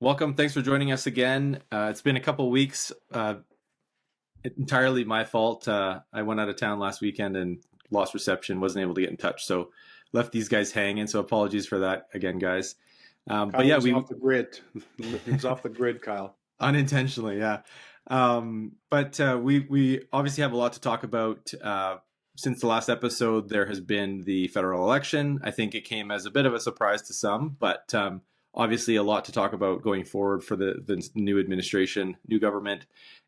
Welcome. Thanks for joining us again. It's been a couple weeks. Entirely my fault. I went out of town last weekend and lost reception. Wasn't able to get in touch, so left these guys hanging. So apologies for that again, guys. But Kyle yeah, was we off the grid. He was off the grid, Kyle. unintentionally, yeah. But we obviously have a lot to talk about. Since the last episode, there has been the federal election. I think it came as a bit of a surprise to some, but obviously a lot to talk about going forward for the new administration, new government,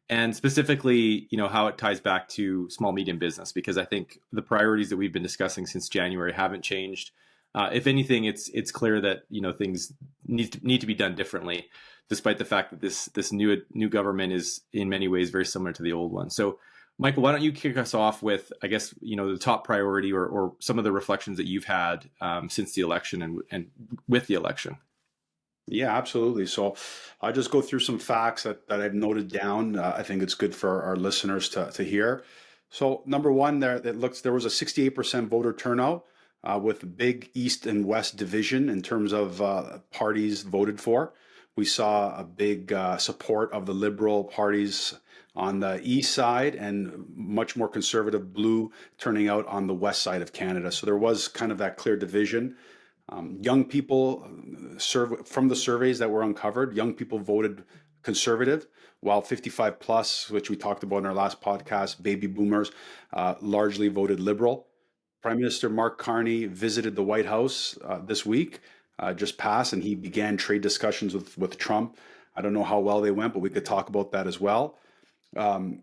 and specifically, how it ties back to small medium business, because I think the priorities that we've been discussing since January haven't changed. If anything, it's clear that things need to be done differently, despite the fact that this new government is in many ways very similar to the old one. So, Michael, why don't you kick us off with, I guess, the top priority or some of the reflections that you've had since the election and with the election. Yeah, absolutely. So I'll just go through some facts that I've noted down. I think it's good for our listeners to hear. So number one, there was a 68% voter turnout with a big East and West division in terms of parties voted for. We saw a big support of the Liberal parties on the east side and much more conservative blue turning out on the west side of Canada. So there was kind of that clear division. Young people, from the surveys that were uncovered, young people voted conservative, while 55 plus, which we talked about in our last podcast, baby boomers, largely voted liberal. Prime Minister Mark Carney visited the White House this week, just passed, and he began trade discussions with Trump. I don't know how well they went, but we could talk about that as well.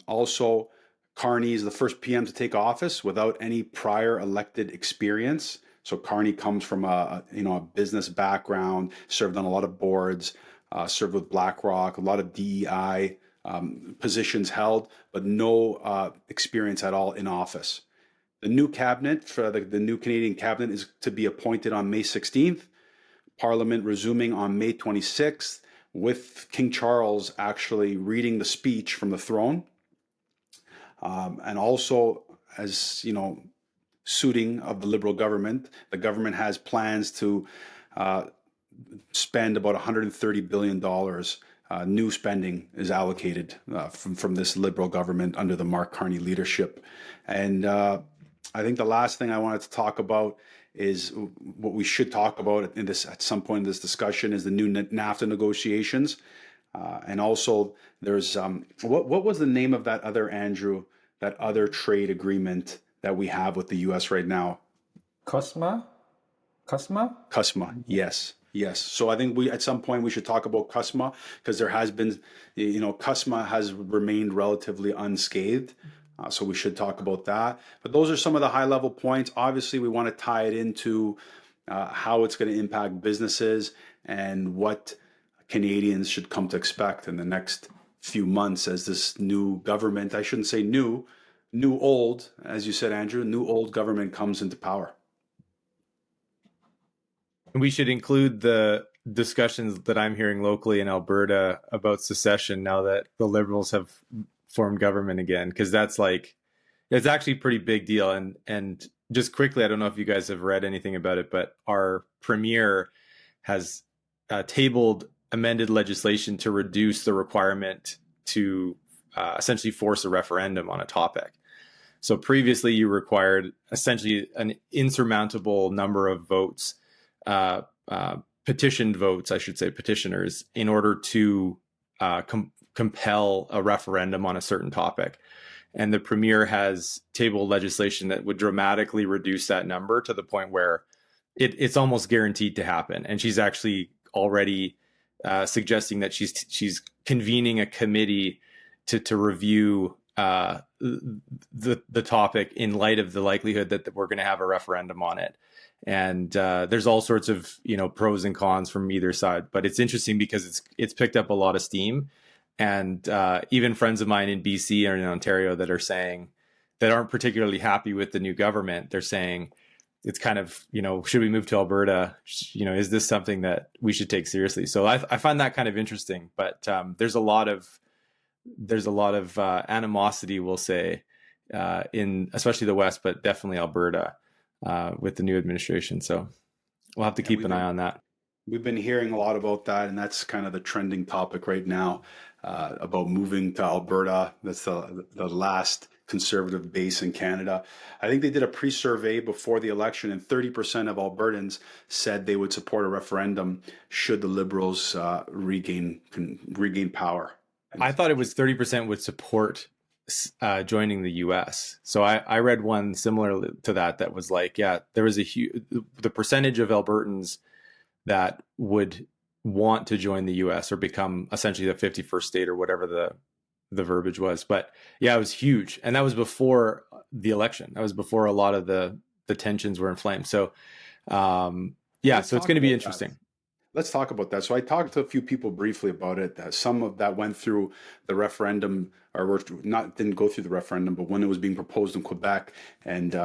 Also, Carney is the first PM to take office without any prior elected experience. So Carney comes from a business background, served on a lot of boards, served with BlackRock, a lot of DEI positions held, but no experience at all in office. The new cabinet for the new Canadian cabinet is to be appointed on May 16th. Parliament resuming on May 26th, with King Charles actually reading the speech from the throne. And also, as you know, suiting of the Liberal government, the government has plans to spend about $130 billion. New spending is allocated from this Liberal government under the Mark Carney leadership. And I think the last thing I wanted to talk about is what we should talk about at some point in this discussion is the new NAFTA negotiations. And also there's what was the name of that other trade agreement that we have with the US right now? Cosma? Cosma? CUSMA, yes. Yes. So I think at some point we should talk about CUSMA, because there has been, CUSMA has remained relatively unscathed. So we should talk about that. But those are some of the high level points. Obviously, we want to tie it into how it's going to impact businesses and what Canadians should come to expect in the next few months as this new government, I shouldn't say new old, as you said, Andrew, new old government comes into power. We should include the discussions that I'm hearing locally in Alberta about secession now that the Liberals have formed government again, because it's actually a pretty big deal. And just quickly, I don't know if you guys have read anything about it, but our premier has tabled amended legislation to reduce the requirement to essentially force a referendum on a topic. So previously you required essentially an insurmountable number of votes, petitioned votes, I should say, petitioners, in order to compel a referendum on a certain topic. And the premier has tabled legislation that would dramatically reduce that number to the point where it's almost guaranteed to happen. And she's actually already suggesting that she's convening a committee to review the topic in light of the likelihood that we're going to have a referendum on it. And there's all sorts of pros and cons from either side, but it's interesting because it's picked up a lot of steam. And even friends of mine in BC or in Ontario that aren't particularly happy with the new government, they're saying it's kind of, should we move to Alberta? Is this something that we should take seriously? So I find that kind of interesting, but there's a lot of animosity, we'll say, in especially the West, but definitely Alberta with the new administration. So we'll have to keep an eye on that. We've been hearing a lot about that, and that's kind of the trending topic right now, about moving to Alberta. That's the last conservative base in Canada. I think they did a pre-survey before the election, and 30% of Albertans said they would support a referendum should the Liberals regain power. I thought it was 30% would support joining the U.S. So I read one similar to that was like, yeah, there was the percentage of Albertans that would want to join the U.S. or become essentially the 51st state or whatever the verbiage was. But yeah, it was huge, and that was before the election. That was before a lot of the tensions were inflamed. So yeah, so it's going to be interesting. Let's talk about that. So I talked to a few people briefly about it. Some of that went through the referendum, or didn't go through the referendum, but when it was being proposed in Quebec, and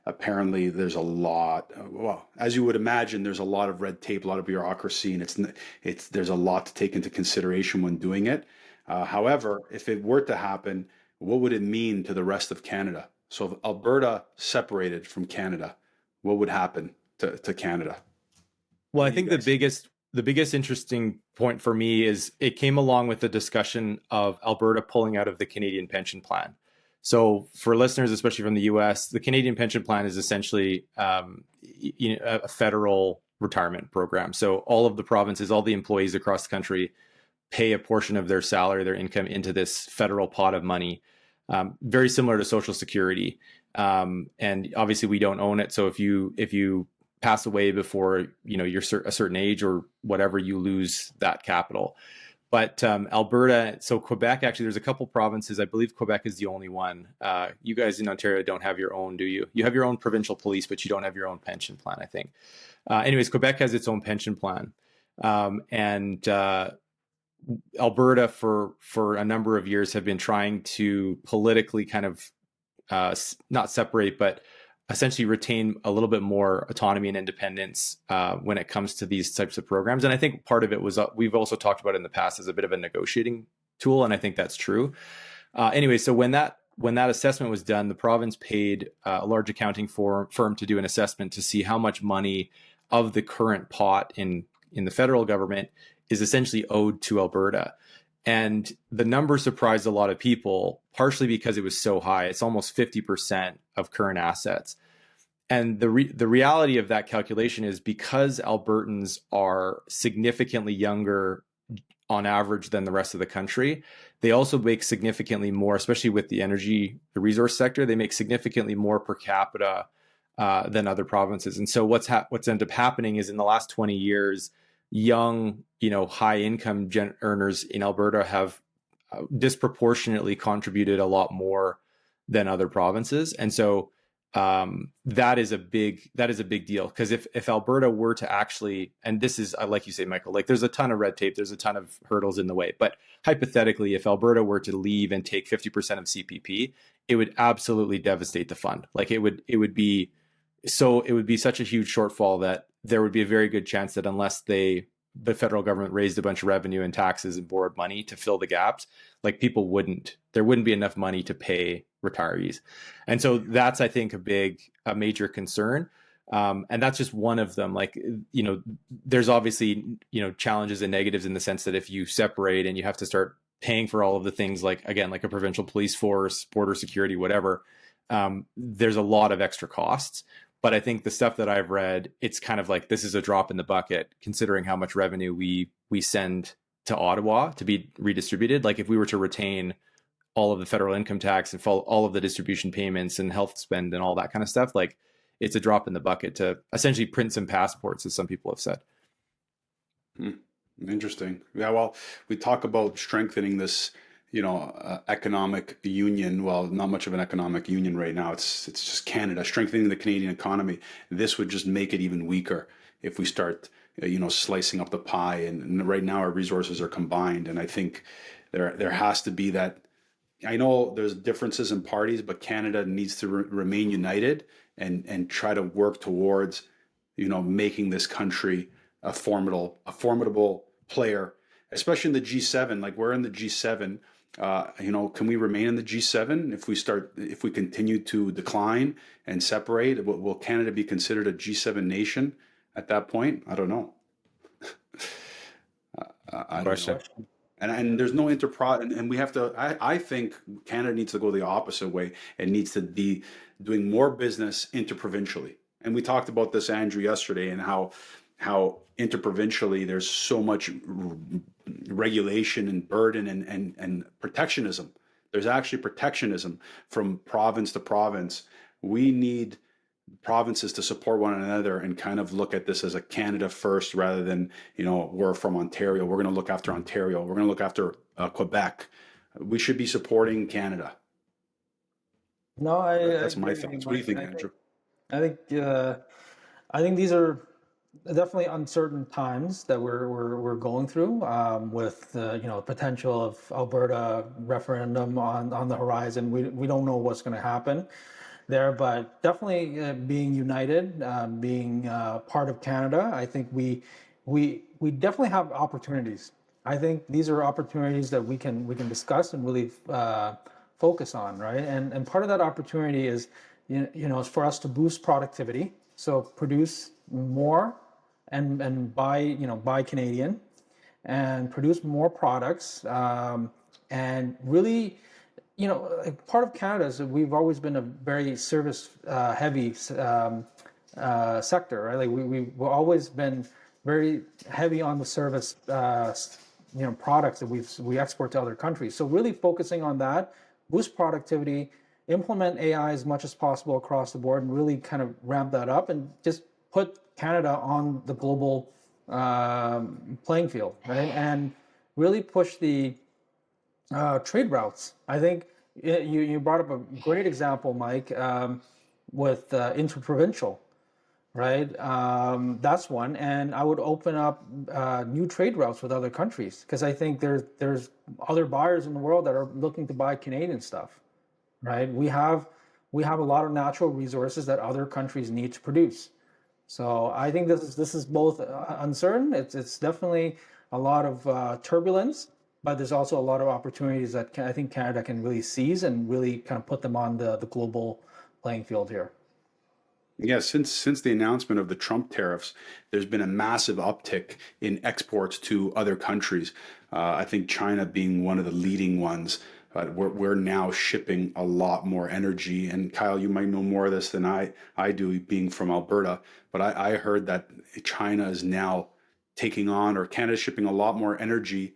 apparently there's a lot. Well, as you would imagine, there's a lot of red tape, a lot of bureaucracy, and there's a lot to take into consideration when doing it. However, if it were to happen, what would it mean to the rest of Canada? So if Alberta separated from Canada, what would happen to Canada? Well, I think the biggest interesting point for me is it came along with the discussion of Alberta pulling out of the Canadian Pension Plan. So for listeners, especially from the US, the Canadian Pension Plan is essentially a federal retirement program. So all of the provinces, all the employees across the country pay a portion of their salary, their income into this federal pot of money, very similar to Social Security. And obviously we don't own it. So if you pass away before you're a certain age or whatever, you lose that capital. But Alberta, so Quebec, actually, there's a couple provinces. I believe Quebec is the only one. You guys in Ontario don't have your own, do you? You have your own provincial police, but you don't have your own pension plan, I think. Anyways, Quebec has its own pension plan. And Alberta, for a number of years, have been trying to politically kind of not separate, but essentially retain a little bit more autonomy and independence when it comes to these types of programs. And I think part of it was, we've also talked about it in the past as a bit of a negotiating tool. And I think that's true. Anyway, so when that assessment was done, the province paid a large accounting firm to do an assessment to see how much money of the current pot in the federal government is essentially owed to Alberta. And the number surprised a lot of people, partially because it was so high. It's almost 50% of current assets. And the reality of that calculation is because Albertans are significantly younger on average than the rest of the country, they also make significantly more, especially with the resource sector, they make significantly more per capita than other provinces. And so what's ended up happening is in the last 20 years, young, high income earners in Alberta have disproportionately contributed a lot more than other provinces. And so that is a big deal, because if Alberta were to actually, and this is, like you say, Michael, like there's a ton of red tape, there's a ton of hurdles in the way, but hypothetically, if Alberta were to leave and take 50% of CPP, it would absolutely devastate the fund. Like it would be such a huge shortfall that there would be a very good chance that unless the federal government raised a bunch of revenue and taxes and borrowed money to fill the gaps, like there wouldn't be enough money to pay retirees. And so that's, I think, a major concern. And that's just one of them. Like, there's obviously, challenges and negatives in the sense that if you separate and you have to start paying for all of the things, like, again, like a provincial police force, border security, whatever, there's a lot of extra costs. But I think the stuff that I've read, it's kind of like, this is a drop in the bucket, considering how much revenue we send to Ottawa to be redistributed. Like if we were to retain all of the federal income tax and all of the distribution payments and health spend and all that kind of stuff, like it's a drop in the bucket to essentially print some passports, as some people have said. Interesting. Yeah, well, we talk about strengthening this economic union. Well, not much of an economic union right now. It's just Canada, strengthening the Canadian economy. This would just make it even weaker if we start, slicing up the pie. And right now our resources are combined. And I think there has to be that. I know there's differences in parties, but Canada needs to remain united and try to work towards, making this country a formidable player, especially in the G7. Like we're in the G7. Can we remain in the G7 if we continue to decline and separate? Will Canada be considered a G7 nation at that point? I don't know. I don't know. Question. Question. And there's no and we have to, I think Canada needs to go the opposite way. It needs to be doing more business interprovincially. And we talked about this, Andrew, yesterday, and how interprovincially there's so much regulation and burden and protectionism. There's actually protectionism from province to province. We need provinces to support one another and kind of look at this as a Canada first, rather than, we're from Ontario, we're going to look after Ontario, we're going to look after Quebec. We should be supporting Canada. No, I That's my agree with you, thoughts. What do you Mike. think, Andrew? I think I think these are definitely uncertain times that we're going through, with potential of Alberta referendum on the horizon. We don't know what's going to happen there, but definitely being united, being part of Canada, I think we definitely have opportunities. I think these are opportunities that we can discuss and really focus on, right? And part of that opportunity is is for us to boost productivity, so produce more and buy Canadian and produce more products, and really, part of Canada is that we've always been a very service heavy sector, right? Like we've always been very heavy on the service products that we export to other countries. So really focusing on that, boost productivity, implement AI as much as possible across the board, and really kind of ramp that up and just put Canada on the global playing field, right? And really push the trade routes. I think you brought up a great example, Mike, with interprovincial, right? That's one, and I would open up new trade routes with other countries, because I think there's other buyers in the world that are looking to buy Canadian stuff, right? We have a lot of natural resources that other countries need to produce. So I think this is both uncertain. It's definitely a lot of turbulence, but there's also a lot of opportunities that I think Canada can really seize and really kind of put them on the global playing field here. Yeah, since the announcement of the Trump tariffs, there's been a massive uptick in exports to other countries. I think China being one of the leading ones. We're now shipping a lot more energy. And Kyle, you might know more of this than I do, being from Alberta. But I heard that China is now taking on, or Canada's shipping a lot more energy,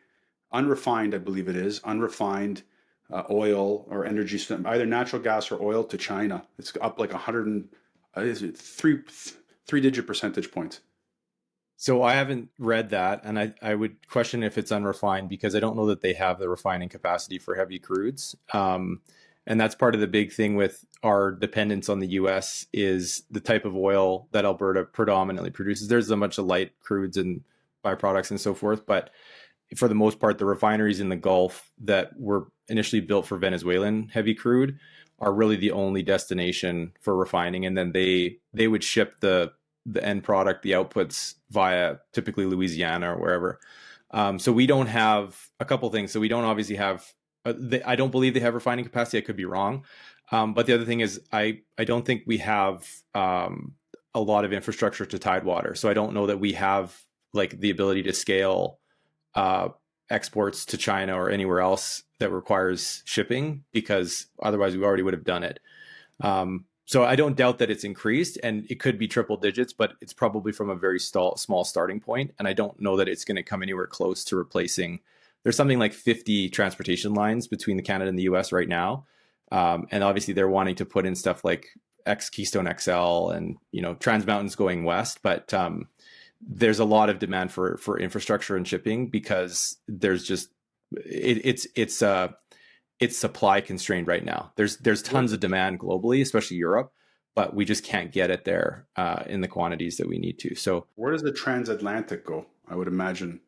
unrefined, I believe it is, unrefined oil or energy, either natural gas or oil, to China. It's up like 100, is it three-digit percentage points. So I haven't read that, and I would question if it's unrefined, because I don't know that they have the refining capacity for heavy crudes. And that's part of the big thing with our dependence on the U.S. is the type of oil that Alberta predominantly produces. There's a bunch of light crudes and byproducts and so forth, but for the most part, the refineries in the Gulf that were initially built for Venezuelan heavy crude are really the only destination for refining. And then they would ship the end product, the outputs, via typically Louisiana or wherever. So we don't have a couple things. So we don't obviously have, I don't believe they have refining capacity. I could be wrong. But the other thing is I don't think we have a lot of infrastructure to Tidewater. So I don't know that we have like the ability to scale exports to China or anywhere else that requires shipping, because otherwise we already would have done it. So I don't doubt that it's increased, and it could be triple digits, but it's probably from a very small starting point. And I don't know that it's going to come anywhere close to replacing. There's something like 50 transportation lines between the Canada and the US right now. And obviously they're wanting to put in stuff like Keystone XL and, Trans Mountain's going west, but there's a lot of demand for infrastructure and shipping, because there's just, it's supply constrained right now. There's tons of demand globally, especially Europe, but we just can't get it there in the quantities that we need to. So where does the transatlantic go? I would imagine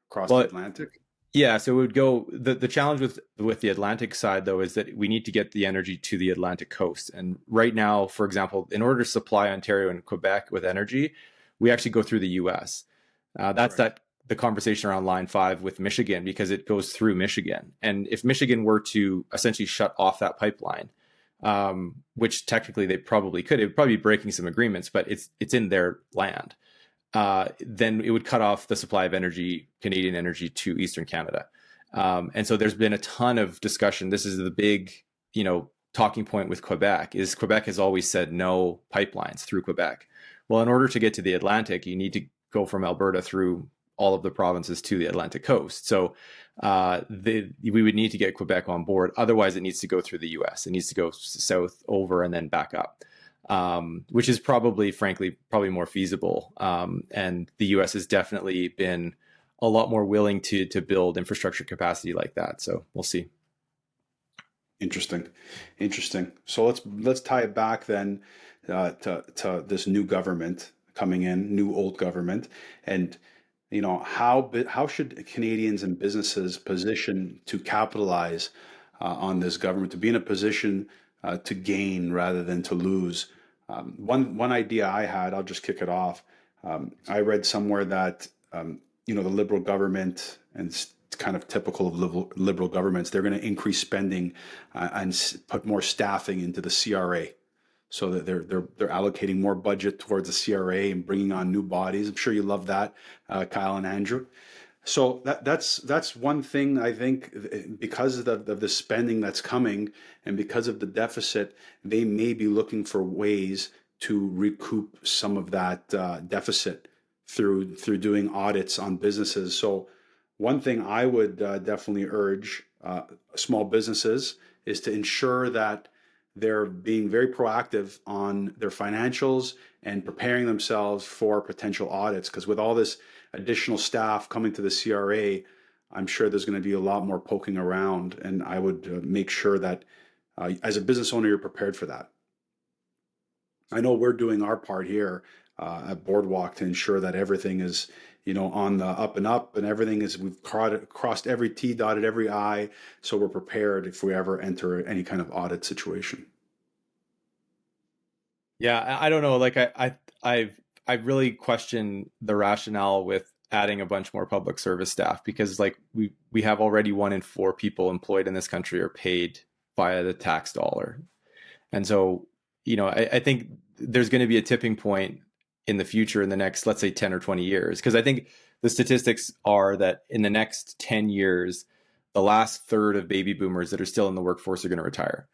across the Atlantic. Yeah, so it would go. The challenge with the Atlantic side, though, is that we need to get the energy to the Atlantic coast. And right now, for example, in order to supply Ontario and Quebec with energy, we actually go through the U.S. That's the conversation around Line 5 with Michigan, because it goes through Michigan. And if Michigan were to essentially shut off that pipeline, which technically they probably could, it would probably be breaking some agreements, but it's in their land. then it would cut off the supply of energy, Canadian energy, to Eastern Canada. And so there's been a ton of discussion. This is the big, talking point with Quebec is Quebec has always said no pipelines through Quebec. Well, in order to get to the Atlantic, you need to go from Alberta through all of the provinces to the Atlantic coast. So we would need to get Quebec on board. Otherwise, it needs to go through the U.S. It needs to go south over and then back up, which is probably more feasible. And the U.S. has definitely been a lot more willing to build infrastructure capacity like that. So we'll see. Interesting. So let's tie it back then to this new government coming in, new old government, and how should Canadians and businesses position to capitalize on this government, to be in a position to gain rather than to lose? One idea I had, I'll just kick it off. I read somewhere that the Liberal government, and it's kind of typical of liberal governments, they're going to increase spending and put more staffing into the CRA, so that they're allocating more budget towards the CRA and bringing on new bodies. I'm sure you love that, Kyle and Andrew. So that's one thing I think, because of the spending that's coming and because of the deficit, they may be looking for ways to recoup some of that deficit through doing audits on businesses. So one thing I would definitely urge small businesses is to ensure that they're being very proactive on their financials and preparing themselves for potential audits. Because with all this additional staff coming to the CRA, I'm sure there's going to be a lot more poking around. And I would make sure that as a business owner, you're prepared for that. I know we're doing our part here at Boardwalk to ensure that everything is on the up and up, and everything is, we've crossed every T, dotted every I, so we're prepared if we ever enter any kind of audit situation. Yeah, I don't know. Like I really question the rationale with adding a bunch more public service staff, because like we have already 1 in 4 people employed in this country are paid via the tax dollar, and so I think there's going to be a tipping point in the future, in the next, let's say 10 or 20 years. Because I think the statistics are that in the next 10 years, the last third of baby boomers that are still in the workforce are going to retire.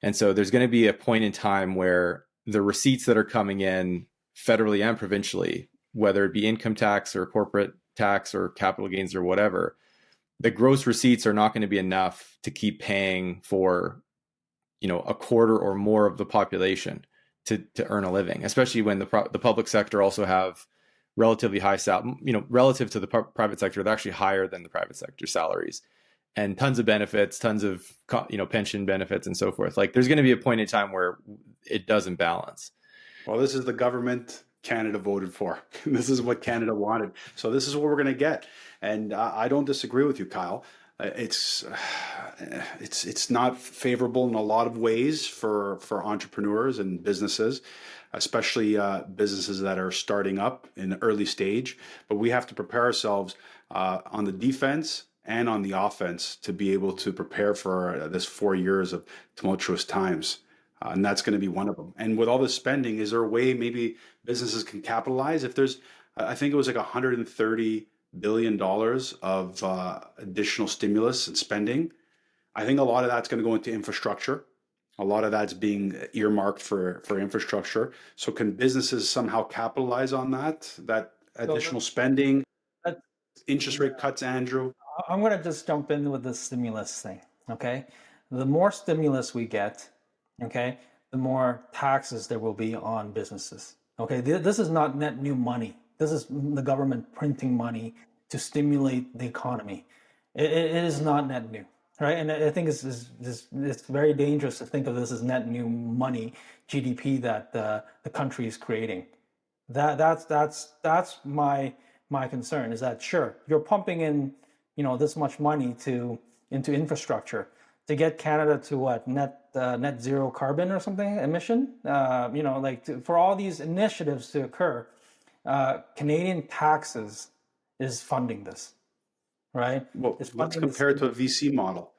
And so there's going to be a point in time where the receipts that are coming in federally and provincially, whether it be income tax or corporate tax or capital gains or whatever, the gross receipts are not going to be enough to keep paying for, a quarter or more of the population to earn a living, especially when the public sector also have relatively high relative to the private sector, they're actually higher than the private sector salaries, and tons of benefits, tons of pension benefits and so forth. Like there's going to be a point in time where it doesn't balance. Well, this is the government Canada voted for. This is what Canada wanted. So this is what we're going to get. And I don't disagree with you, Kyle. It's not favorable in a lot of ways for entrepreneurs and businesses, especially businesses that are starting up in the early stage. But we have to prepare ourselves on the defense and on the offense to be able to prepare for this 4 years of tumultuous times. And that's going to be one of them. And with all this spending, is there a way maybe businesses can capitalize? If there's, I think it was like $130 billion of additional stimulus and spending. I think a lot of that's going to go into infrastructure. A lot of that's being earmarked for infrastructure. So can businesses somehow capitalize on that additional spending? Interest rate cuts, Andrew? I'm going to just jump in with the stimulus thing, okay? The more stimulus we get, okay, the more taxes there will be on businesses, okay? This is not net new money. This is the government printing money to stimulate the economy. It is not net new, right? And I think it's very dangerous to think of this as net new money, GDP that the country is creating. That's my concern, is that sure, you're pumping in this much money into infrastructure to get Canada to what, net zero carbon or something emission, for all these initiatives to occur. Canadian taxes is funding this, right? Well, let's compare it to a VC model.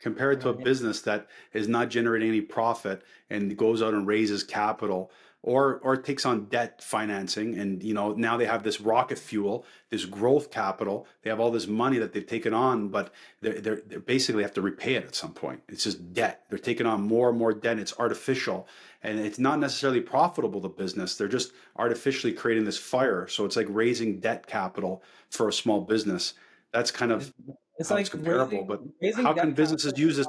compared to a business that is not generating any profit and goes out and raises capital or takes on debt financing. And now they have this rocket fuel, this growth capital. They have all this money that they've taken on, but they basically have to repay it at some point. It's just debt. They're taking on more and more debt. It's artificial, and it's not necessarily profitable, the business. They're just artificially creating this fire. So it's like raising debt capital for a small business. That's kind of It's how like it's comparable. But raising how debt can businesses capital use this?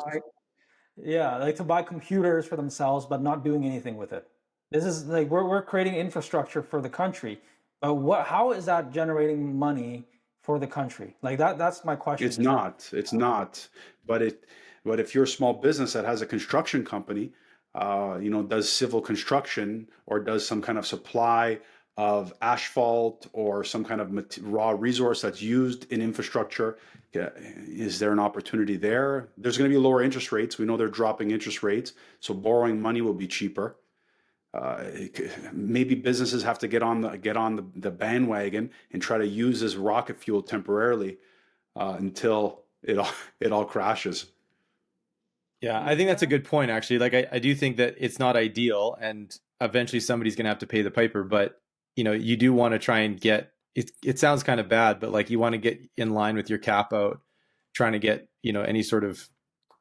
yeah, like to buy computers for themselves, but not doing anything with it. This is like we're creating infrastructure for the country, but how is that generating money for the country? Like that's my question. It's not. It's not. But if you're a small business that has a construction company, does civil construction or does some kind of supply of asphalt or some kind of raw resource that's used in infrastructure, is there an opportunity there? There's going to be lower interest rates. We know they're dropping interest rates, so borrowing money will be cheaper. Maybe businesses have to get on the bandwagon and try to use this rocket fuel temporarily until it all crashes. Yeah, I think that's a good point, actually. Like, I do think that it's not ideal, and eventually somebody's going to have to pay the piper. But you do want to try and get it. It sounds kind of bad, but like you want to get in line with your cap out, trying to get any sort of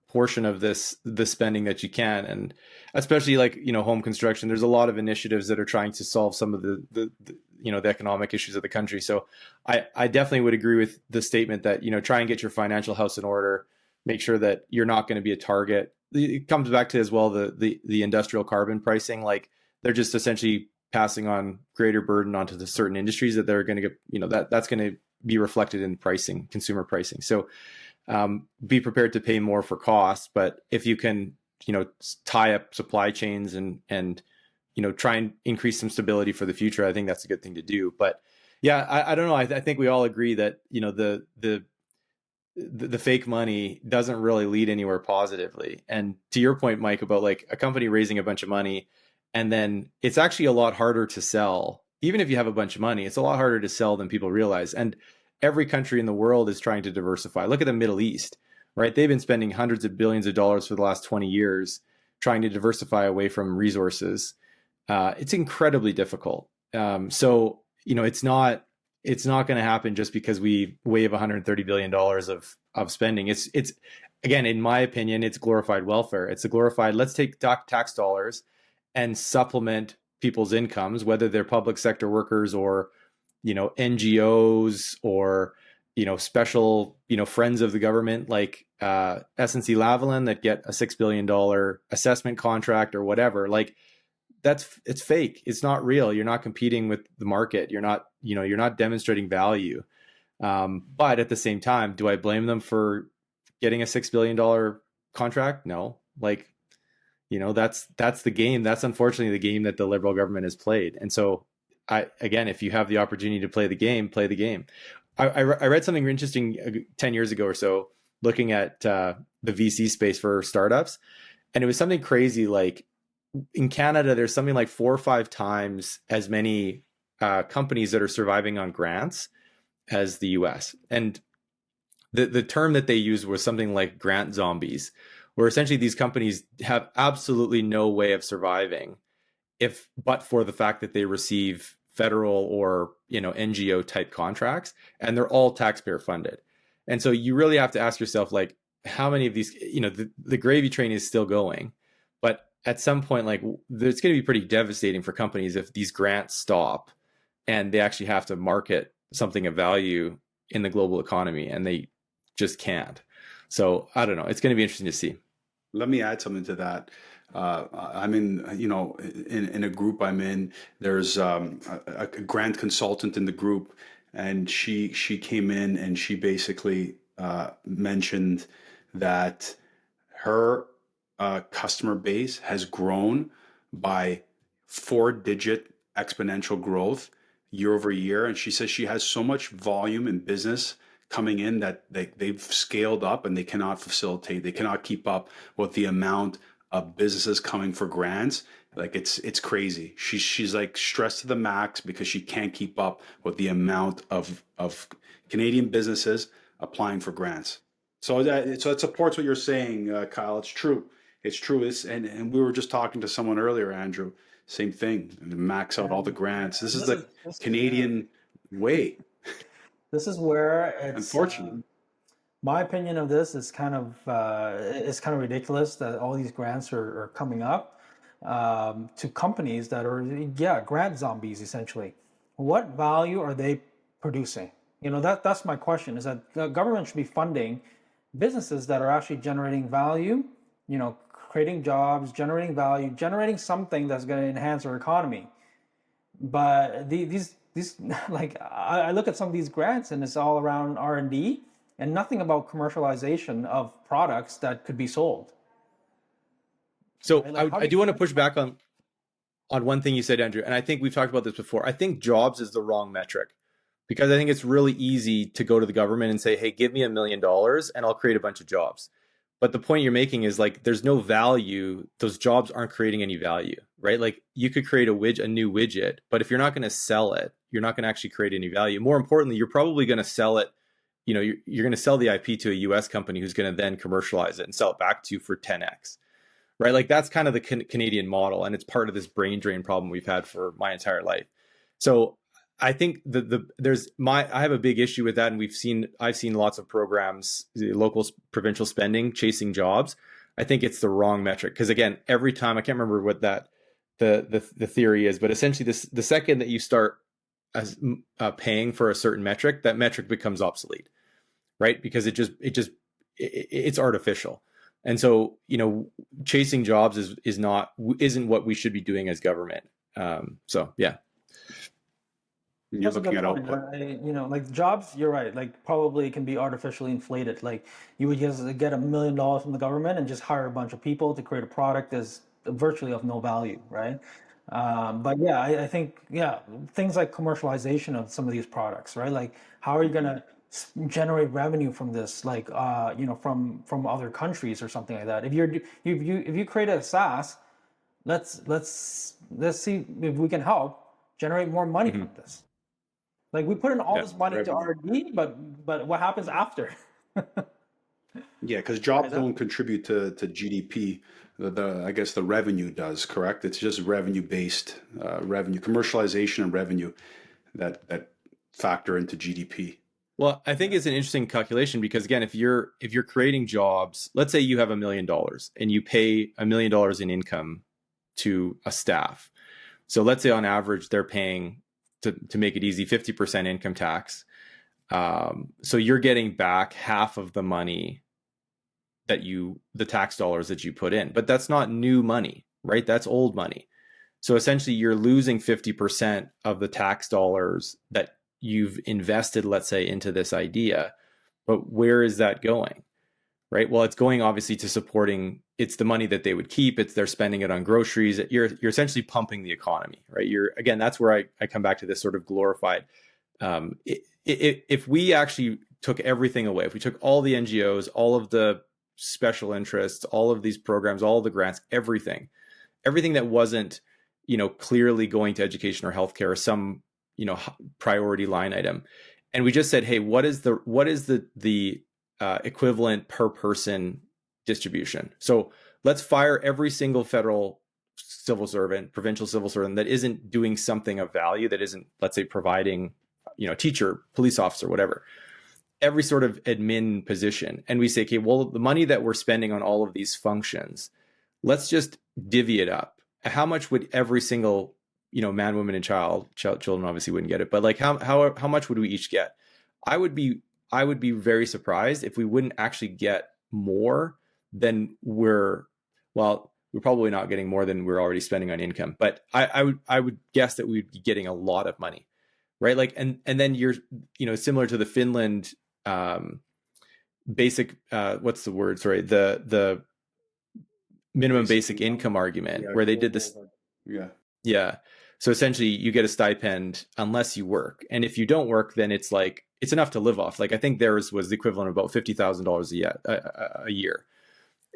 portion of the spending that you can, and especially like home construction. There's a lot of initiatives that are trying to solve some of the economic issues of the country. So I definitely would agree with the statement that try and get your financial house in order. Make sure that you're not going to be a target. It comes back to as well the industrial carbon pricing. Like they're just essentially passing on greater burden onto the certain industries that they're going to get. That's going to be reflected in pricing, consumer pricing. So be prepared to pay more for costs, but if you can, tie up supply chains and try and increase some stability for the future, I think that's a good thing to do. But yeah, I don't know. I think we all agree that the fake money doesn't really lead anywhere positively. And to your point, Mike, about like a company raising a bunch of money, and then it's actually a lot harder to sell. Even if you have a bunch of money, it's a lot harder to sell than people realize. And every country in the world is trying to diversify. Look at the Middle East, right? They've been spending hundreds of billions of dollars for the last 20 years trying to diversify away from resources. It's incredibly difficult. So it's not going to happen just because we wave $130 billion of spending. It's again, in my opinion, it's glorified welfare. It's a glorified, let's take tax dollars and supplement people's incomes, whether they're public sector workers or NGOs or special friends of the government like SNC Lavalin that get a $6 billion assessment contract or whatever. Like it's fake. It's not real. You're not competing with the market. You're not demonstrating value. But at the same time, do I blame them for getting a $6 billion contract? No. Like, that's the game. That's unfortunately the game that the Liberal government has played. And so again, if you have the opportunity to play the game, play the game. I read something interesting 10 years ago or so, looking at the VC space for startups. And it was something crazy. Like in Canada, there's something like 4 or 5 times as many companies that are surviving on grants as the US. And the term that they used was something like grant zombies, where essentially these companies have absolutely no way of surviving but for the fact that they receive federal or NGO type contracts, and they're all taxpayer funded. And so you really have to ask yourself, like, how many of these, the gravy train is still going, but at some point, like, it's going to be pretty devastating for companies if these grants stop and they actually have to market something of value in the global economy, and they just can't. So I don't know. It's going to be interesting to see. Let me add something to that. I'm in a group I'm in. There's a grant consultant in the group, and she came in and she basically mentioned that her customer base has grown by 4-digit exponential growth year over year. And she says she has so much volume in business coming in that they've scaled up and they cannot keep up with the amount of businesses coming for grants. Like it's crazy. She's like stressed to the max because she can't keep up with the amount of Canadian businesses applying for grants. So it supports what you're saying, Kyle. It's true. It's true. And we were just talking to someone earlier, Andrew. Same thing. And max out all the And grants. This is this the is this, yeah, Canadian way, this is where it's unfortunately. my opinion of this is kind of ridiculous that all these grants are coming up to companies that are, yeah, grant zombies essentially. What value are they producing? That's my question. Is that the government should be funding businesses that are actually generating value, creating jobs, generating value, generating something that's going to enhance our economy. But these like I look at some of these grants and it's all around R&D and nothing about commercialization of products that could be sold. So Right? Like how I do do you want to push back on one thing you said, Andrew, and I think we've talked about this before. I think jobs is the wrong metric because I think it's really easy to go to the government and say, hey, give me $1 million and I'll create a bunch of jobs. But the point you're making is like there's no value. Those jobs aren't creating any value, right? Like you could create a new widget, but if you're not going to sell it, you're not going to actually create any value. More importantly, you're probably going to sell it. You're going to sell the IP to a US company who's going to then commercialize it and sell it back to you for 10x, right? Like that's kind of the Canadian model, and it's part of this brain drain problem we've had for my entire life. So I think I have a big issue with that, and I've seen lots of programs, local provincial spending chasing jobs. I think it's the wrong metric because again, every time I can't remember what the theory is, but essentially the second that you start as paying for a certain metric, that metric becomes obsolete, right? Because it's artificial. And so, chasing jobs isn't what we should be doing as government. So yeah. You're That's a looking good at point. output. Like jobs, you're right. Like probably can be artificially inflated. Like you would just get $1 million from the government and just hire a bunch of people to create a product that's virtually of no value, right? But yeah, I think yeah, things like commercialization of some of these products, right? Like how are you gonna generate revenue from this? Like from other countries or something like that. If you create a SaaS, let's see if we can help generate more money Mhm. from this. Like we put in all Yeah. this money to Revenue. R&D, but what happens after? Yeah, because Right, jobs don't contribute to GDP. I guess the revenue does, correct? It's just revenue based revenue, commercialization and revenue that factor into GDP. Well, I think it's an interesting calculation because again, if you're creating jobs, let's say you have $1 million and you pay $1 million in income to a staff. So let's say on average they're paying, to make it easy, 50% income tax. So you're getting back half of the money the tax dollars that you put in, but that's not new money, right? That's old money. So essentially you're losing 50% of the tax dollars that you've invested, let's say, into this idea. But where is that going? Right? Well, it's going obviously to supporting, it's the money that they would keep, they're spending it on groceries. You're essentially pumping the economy, right? Again, that's where I come back to this sort of glorified. If we actually took everything away, if we took all the NGOs, all of the special interests, all of these programs, all of the grants, everything that wasn't, clearly going to education or healthcare or some, priority line item, and we just said, hey, what is the equivalent per person distribution? So let's fire every single federal civil servant, provincial civil servant that isn't doing something of value, that isn't, let's say, providing, teacher, police officer, whatever, every sort of admin position. And we say, okay, well, the money that we're spending on all of these functions, let's just divvy it up. How much would every single, man, woman, and children obviously wouldn't get it, but like how much would we each get? I would be very surprised if we wouldn't actually get more than we're probably not getting more than we're already spending on income. But I would guess that we'd be getting a lot of money, right? Like, and then you're, similar to the Finland basic, what's the word? Sorry, the minimum basic income argument, Yeah, where they did this. Yeah. Yeah. So essentially you get a stipend unless you work. And if you don't work, then it's like, it's enough to live off. Like I think theirs was the equivalent of about $50,000 a year.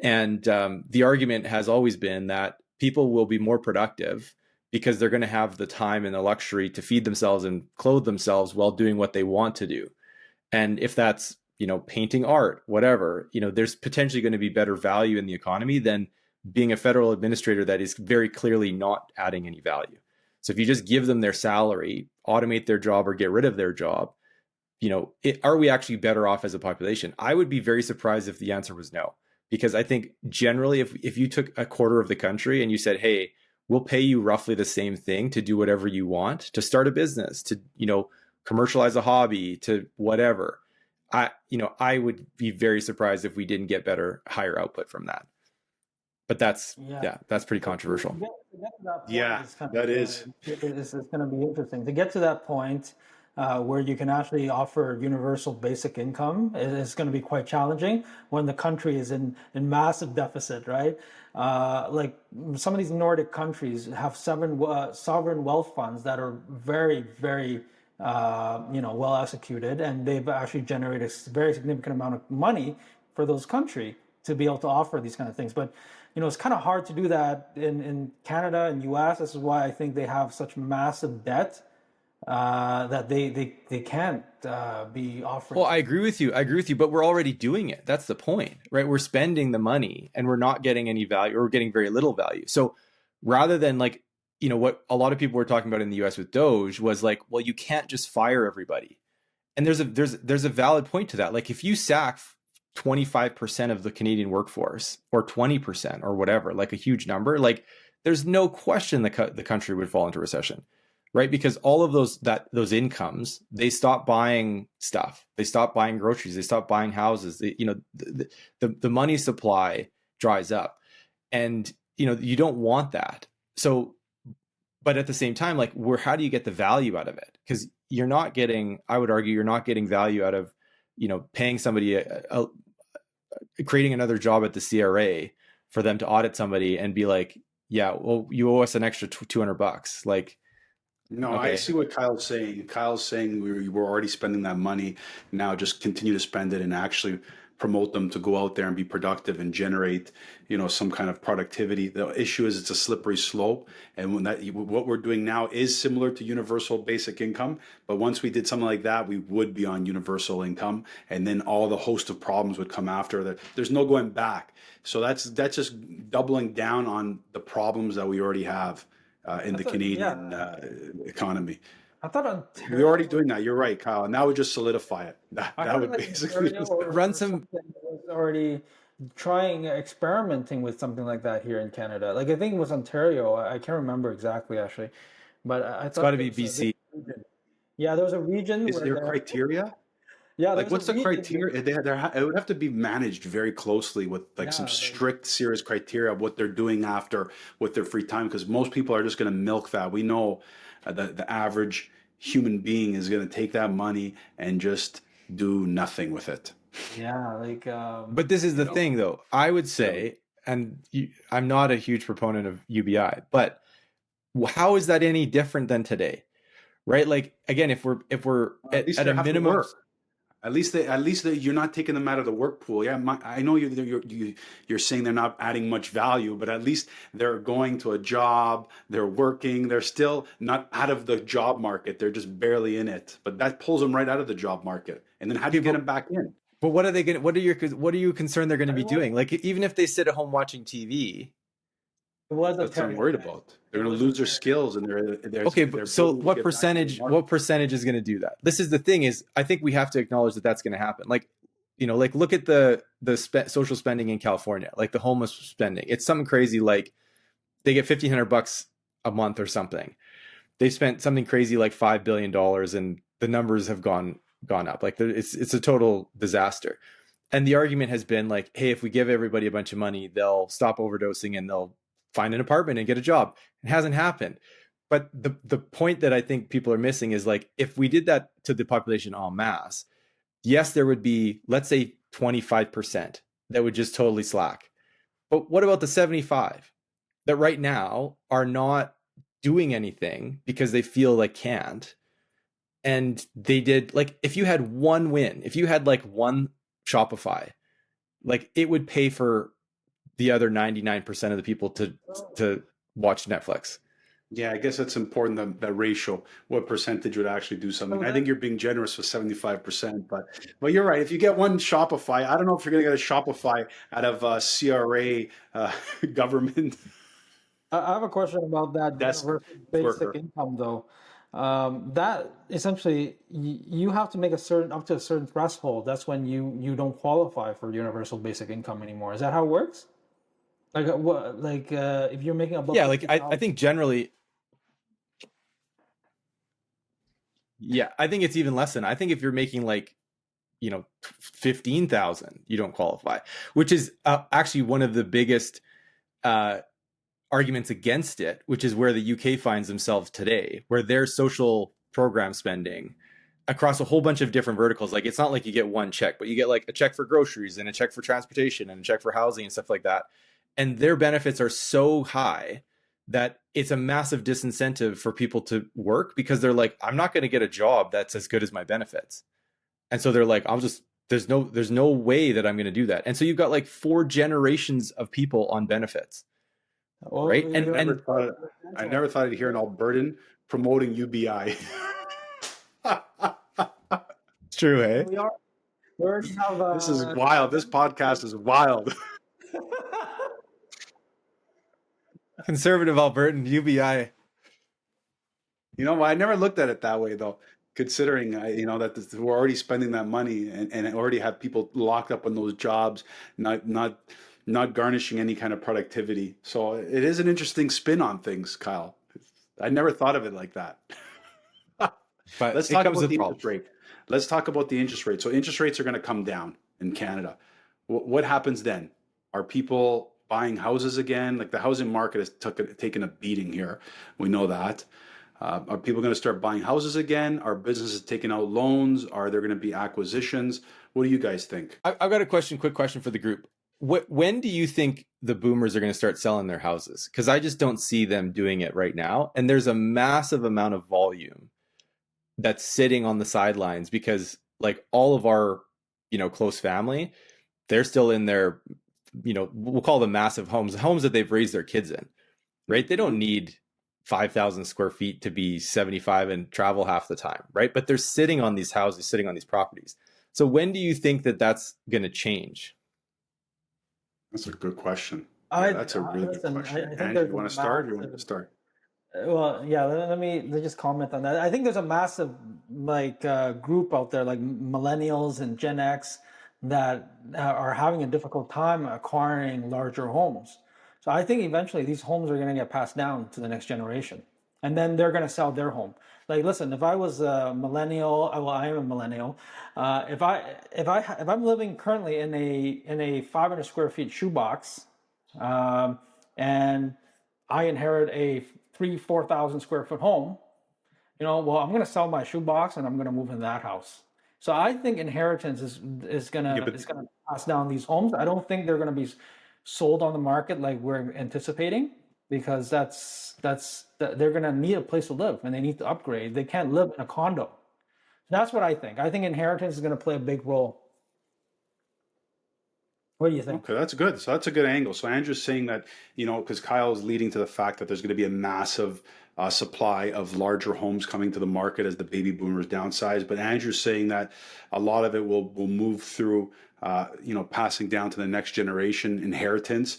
And the argument has always been that people will be more productive because they're going to have the time and the luxury to feed themselves and clothe themselves while doing what they want to do. And if that's painting art, whatever, there's potentially going to be better value in the economy than being a federal administrator that is very clearly not adding any value. So if you just give them their salary, automate their job, or get rid of their job, are we actually better off as a population? I would be very surprised if the answer was no, because I think generally if you took a quarter of the country and you said, hey, we'll pay you roughly the same thing to do whatever you want, to start a business, to, commercialize a hobby, to whatever, I would be very surprised if we didn't get higher output from that. But that's pretty controversial. That is. It's going to be interesting to get to that point where you can actually offer universal basic income. It's going to be quite challenging when the country is in massive deficit, right? Like some of these Nordic countries have sovereign wealth funds that are very, very well executed, and they've actually generated a very significant amount of money for those countries to be able to offer these kind of things. But it's kind of hard to do that in Canada and US. This is why I think they have such massive debt that they can't be offering. Well, I agree with you, but we're already doing it. That's the point, right? We're spending the money and we're not getting any value, or we're getting very little value. So rather than what a lot of people were talking about in the US with Doge was like, well, you can't just fire everybody. And there's a valid point to that. Like if you sack 25% of the Canadian workforce, or 20%, or whatever, like a huge number, like there's no question the country would fall into recession, right? Because all of those incomes, they stop buying stuff, they stop buying groceries, they stop buying houses. The money supply dries up, and you don't want that. So, but at the same time, how do you get the value out of it? Because I would argue, you're not getting value out of paying somebody creating another job at the CRA for them to audit somebody and be like, yeah, well, you owe us an extra $200. No, okay. I see what Kyle's saying. Kyle's saying we're already spending that money. Now just continue to spend it and actually promote them to go out there and be productive and generate, some kind of productivity. The issue is it's a slippery slope. And what we're doing now is similar to universal basic income. But once we did something like that, we would be on universal income. And then all the host of problems would come after that. There's no going back. So that's just doubling down on the problems that we already have in the Canadian economy. I thought we're already doing that. You're right, Kyle. Now we just solidify it. That would basically run some. Was already experimenting with something like that here in Canada. Like I think it was Ontario. I can't remember exactly actually, but I thought it's got to be BC. Yeah, there was a region. Is there criteria? Yeah, what's the criteria? It would have to be managed very closely with some strict, serious criteria of what they're doing after with their free time. Because most people are just going to milk that. We know the average human being is going to take that money and just do nothing with it. Yeah, but this is the thing, though. I would say, and I'm not a huge proponent of UBI, but how is that any different than today? Right? Like again, if we're at a minimum. At least you're not taking them out of the work pool. Yeah, I know you're saying they're not adding much value, but at least they're going to a job, they're working, they're still not out of the job market. They're just barely in it. But that pulls them right out of the job market. And then how do you get them back in? But what are they going? What are you concerned they're going to be doing? Like even if they sit at home watching TV. That's what I'm worried about. They're going to lose their skills, and they're okay. So what percentage? What percentage is going to do that? This is the thing. Is I think we have to acknowledge that that's going to happen. Like look at the social spending in California, like the homeless spending. It's something crazy. Like they get $1,500 a month or something. They spent something crazy like $5 billion, and the numbers have gone up. Like it's a total disaster. And the argument has been like, hey, if we give everybody a bunch of money, they'll stop overdosing and they'll find an apartment and get a job. It hasn't happened. But the point that I think people are missing is like, if we did that to the population en masse, yes, there would be, let's say 25% that would just totally slack. But what about the 75 that right now are not doing anything because they feel like can't? And they did, like, if you had one win, if you had like one Shopify, like it would pay for the other 99% of the people to watch Netflix. Yeah, I guess it's important that ratio, what percentage would actually do something. So I that, think you're being generous with 75%, but you're right. If you get one Shopify, I don't know if you're going to get a Shopify out of CRA government I have a question about that desk universal basic worker. income, though. That essentially you have to make a certain up to a certain threshold. That's when you don't qualify for universal basic income anymore. Is that how it works? Like what? Like if you're making above Yeah, like I 50,000. think generally, yeah, I think it's even less than. I think if you're making like, 15,000, you don't qualify, which is actually one of the biggest uh, arguments against it, which is where the UK finds themselves today, where their social program spending across a whole bunch of different verticals, like it's not like you get one check, but you get like a check for groceries and a check for transportation and a check for housing and stuff like that. And their benefits are so high that it's a massive disincentive for people to work because they're like, I'm not going to get a job that's as good as my benefits. And so they're like, there's no way that I'm going to do that. And so you've got like 4 generations of people on benefits, Well, right? we And I have never and thought it, I never thought I'd hear an Albertan promoting UBI. it's true, hey? we are we already have This is wild. This podcast is wild. Conservative Albertan UBI. I never looked at it that way though. Considering, that we're already spending that money and already have people locked up in those jobs, not garnishing any kind of productivity. So it is an interesting spin on things, Kyle. I never thought of it like that. But Let's it talk comes about with the interest problems. rate. Let's talk about the interest rate. So interest rates are going to come down in Canada. What happens then? Are people buying houses again? Like the housing market has taken a beating here. We know that. Are people going to start buying houses again? Are businesses taking out loans? Are there going to be acquisitions? What do you guys think? I've got a quick question for the group. When do you think the boomers are going to start selling their houses? Because I just don't see them doing it right now. And there's a massive amount of volume that's sitting on the sidelines because like all of our, close family, they're still in their, we'll call them massive homes that they've raised their kids in, right? They don't need 5,000 square feet to be 75 and travel half the time, right? But they're sitting on these houses, sitting on these properties. So when do you think that that's going to change? That's a good question. I Yeah, that's a really good listen. question. I think Andrew, there's you a want to start? Or you want me to massive. start? Well, yeah. Let me just comment on that. I think there's a massive like group out there, like millennials and Gen X, that are having a difficult time acquiring larger homes. So I think eventually these homes are going to get passed down to the next generation, and then they're going to sell their home. Like, listen, if I was a millennial, well, I am a millennial. If I'm living currently in a 500 square feet shoebox, um, and I inherit a 4,000 square foot home, well, I'm going to sell my shoebox and I'm going to move in that house. So I think inheritance is Yeah, gonna but is gonna pass down these homes. I don't think they're going to be sold on the market like we're anticipating, because they're going to need a place to live and they need to upgrade. They can't live in a condo. That's what I think. I think inheritance is going to play a big role. What do you think? okay, that's good. So that's a good angle. So Andrew's saying that, because Kyle is leading to the fact that there's going to be a massive supply of larger homes coming to the market as the baby boomers downsize. But Andrew's saying that a lot of it will move through, passing down to the next generation inheritance.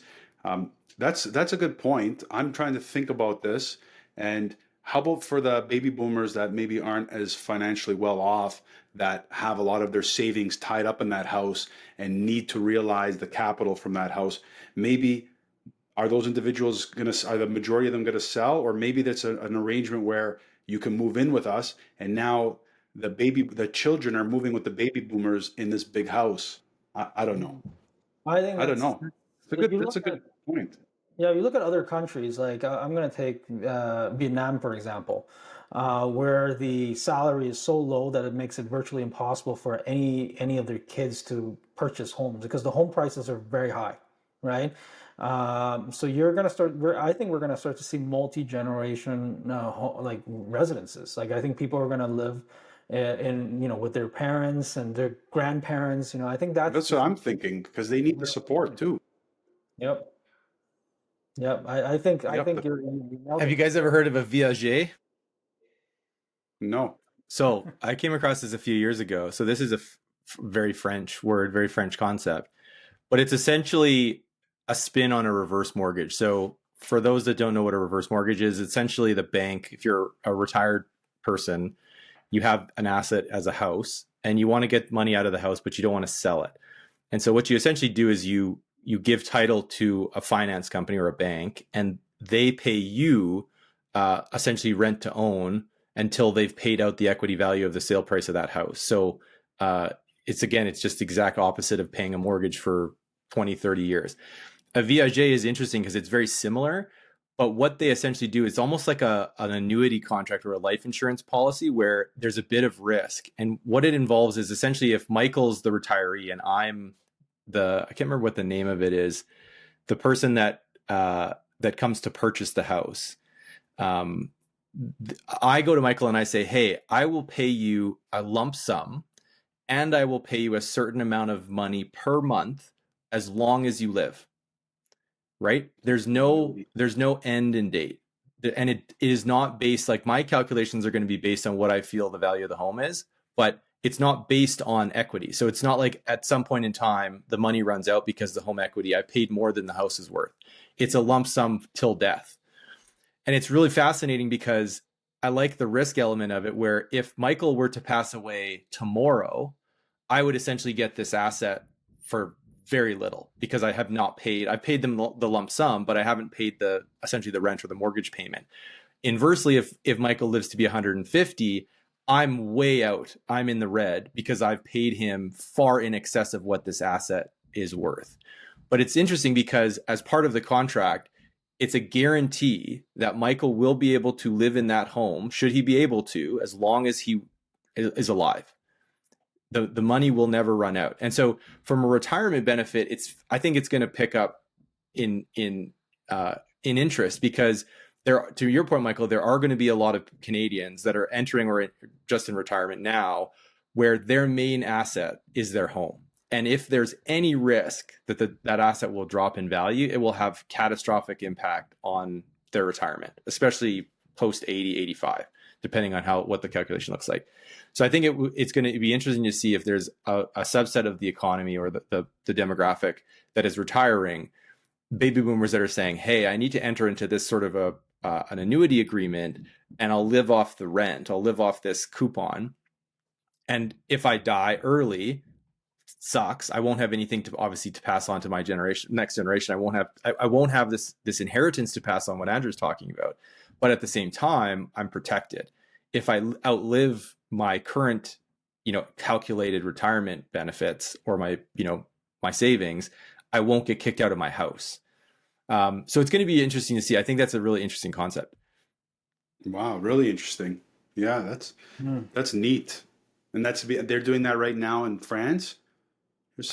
That's a good point. I'm trying to think about this. And how about for the baby boomers that maybe aren't as financially well off, that have a lot of their savings tied up in that house and need to realize the capital from that house? Maybe are those individuals are the majority of them going to sell, or maybe that's an arrangement where you can move in with us, and now the children are moving with the baby boomers in this big house. I don't know. I think I don't know. if you That's look a at good point. Yeah, you look at other countries, like I'm going to take Vietnam, for example, where the salary is so low that it makes it virtually impossible for any of their kids to purchase homes because the home prices are very high, right? So you're going to I think we're going to start to see multi-generation like residences. Like I think people are going to live with their parents and their grandparents. I think that's That's what I'm thinking because they need the support too. Yep. Yeah, I think Yep. you nailed Have you it. guys ever heard of a viager? No. So I came across this a few years ago. So this is a very French word, very French concept, but it's essentially a spin on a reverse mortgage. So for those that don't know what a reverse mortgage is, essentially the bank, if you're a retired person, you have an asset as a house and you want to get money out of the house, but you don't want to sell it. And so what you essentially do is you give title to a finance company or a bank, and they pay you essentially rent to own until they've paid out the equity value of the sale price of that house. So uh, it's just the exact opposite of paying a mortgage for 20, 30 years. A VIJ is interesting because it's very similar, but what they essentially do is almost like an annuity contract or a life insurance policy where there's a bit of risk. And what it involves is essentially if Michael's the retiree and I'm I can't remember what the name of it is, the person that comes to purchase the house. Um, I go to Michael and I say, hey, I will pay you a lump sum and I will pay you a certain amount of money per month as long as you live. Right? There's no end in date. And it is not based, like my calculations are going to be based on what I feel the value of the home is, but it's not based on equity. So it's not like at some point in time the money runs out because the home equity I paid more than the house is worth. It's a lump sum till death. And it's really fascinating because I like the risk element of it, where if Michael were to pass away tomorrow, I would essentially get this asset for very little because I have not paid. I've paid them the lump sum, but I haven't paid essentially the rent or the mortgage payment. Inversely, if Michael lives to be 150, I'm way out. I'm in the red because I've paid him far in excess of what this asset is worth. But it's interesting because as part of the contract, it's a guarantee that Michael will be able to live in that home, should he be able to, as long as he is alive. The money will never run out. And so from a retirement benefit, I think it's going to pick up in interest because to your point, Michael, there are going to be a lot of Canadians that are entering or just in retirement now where their main asset is their home. And if there's any risk that that asset will drop in value, it will have catastrophic impact on their retirement, especially post 80, 85, depending on what the calculation looks like. So I think it's going to be interesting to see if there's a subset of the economy or the demographic that is retiring, baby boomers that are saying, hey, I need to enter into this sort of an annuity agreement and I'll live off the rent. I'll live off this coupon. And if I die early, sucks. I won't have anything to pass on to my next generation. I won't have this inheritance to pass on, what Andrew's talking about. But at the same time, I'm protected. If I outlive my current, calculated retirement benefits or my savings, I won't get kicked out of my house. So it's going to be interesting to see. I think that's a really interesting concept. Wow, really interesting. Yeah, that's neat. And they're doing that right now in France.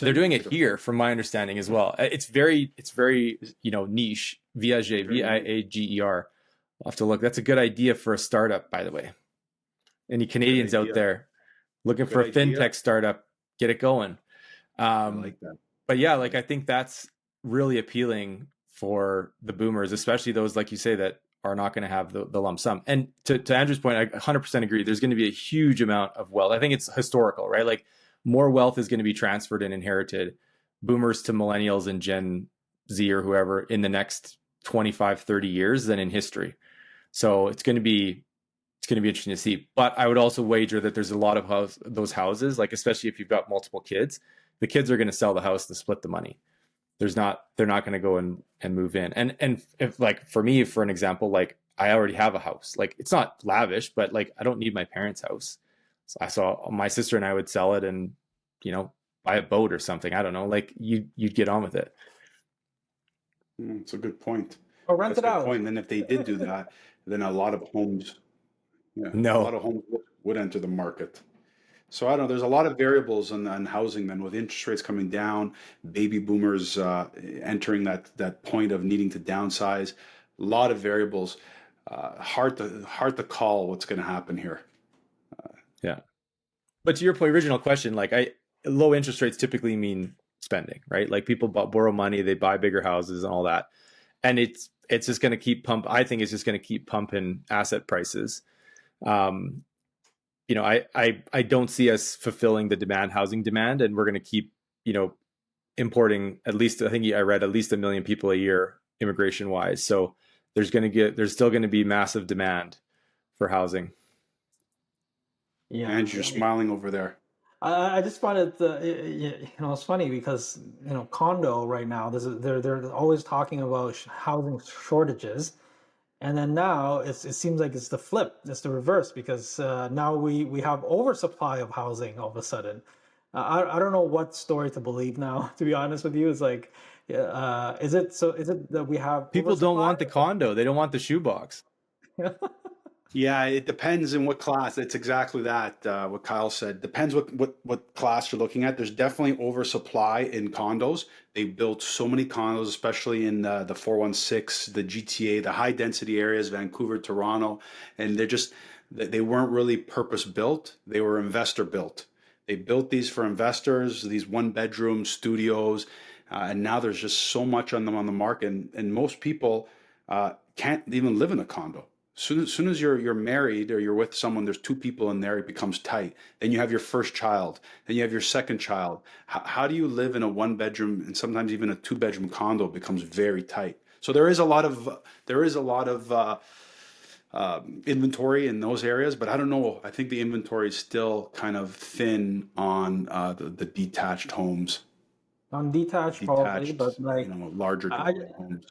They're doing it here, from my understanding as well. It's very niche. Viager, Viager. I'll have to look. That's a good idea for a startup, by the way. Any Canadians out there looking for a fintech startup, get it going. I like that. But yeah, I think that's really appealing for the boomers, especially those, like you say, that are not going to have the lump sum. And to Andrew's point, I 100% agree. There's going to be a huge amount of wealth. I think it's historical, right? Like more wealth is going to be transferred and inherited, boomers to millennials and Gen Z or whoever, in the next 25, 30 years than in history. So it's going to be interesting to see. But I would also wager that there's a lot of those houses, like especially if you've got multiple kids, the kids are going to sell the house to split the money. They're not going to go and move in. And if, like, for me, for an example, like I already have a house, like it's not lavish, but like I don't need my parents' house. So I saw my sister and I would sell it and, buy a boat or something. I don't know, like you'd get on with it. It's a good point. Or rent it out. Point. And then if they did do that, then a lot of homes, a lot of homes would enter the market. So I don't know. There's a lot of variables on housing then, with interest rates coming down, baby boomers entering that point of needing to downsize. A lot of variables. Hard to call what's going to happen here. Yeah, but to your point, original question, like low interest rates typically mean spending, right? Like people borrow money, they buy bigger houses and all that. and it's just going to keep I think it's just going to keep pumping asset prices. You know, I don't see us fulfilling the housing demand, and we're going to keep, you know, importing at least, I think I read at least 1 million people a year immigration wise. So there's still going to be massive demand for housing. Yeah, And you're smiling over there. I just find it, it's funny because, condo right now, they're always talking about housing shortages. And then now it seems like it's the flip, it's the reverse, because now we have oversupply of housing all of a sudden. I don't know what story to believe now, to be honest with you. It's like, is it that we have People don't want the oversupply? condo. They don't want the shoebox. Yeah, it depends in what class. It's exactly that, what Kyle said. Depends what class you're looking at. There's definitely oversupply in condos. They built so many condos, especially in the 416, the GTA, the high density areas, Vancouver, Toronto, and they weren't really purpose built. They were investor built. They built these for investors, these one bedroom studios, and now there's just so much on them on the market, and most people can't even live in a condo. Soon as you're married or you're with someone, there's two people in there, it becomes tight. Then you have your first child, then you have your second child. How do you live in a one bedroom and sometimes even a two bedroom condo? It becomes very tight. So there is a lot of inventory in those areas, but I don't know. I think the inventory is still kind of thin on the detached homes, On detached, probably, but like, larger I, homes.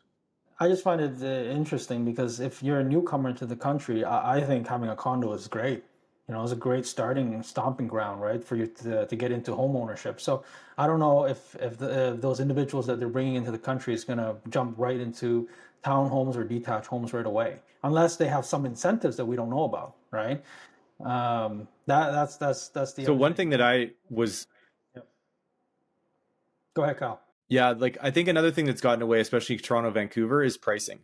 I just find it interesting because if you're a newcomer to the country, I think having a condo is great. It's a great stomping ground, right, for you to get into home ownership. So I don't know if those individuals that they're bringing into the country is going to jump right into townhomes or detached homes right away, unless they have some incentives that we don't know about, right? That's the So other one thing. thing that I was, Yep. Go ahead, Kyle. yeah, like I think another thing that's gotten away, especially Toronto, Vancouver, is pricing,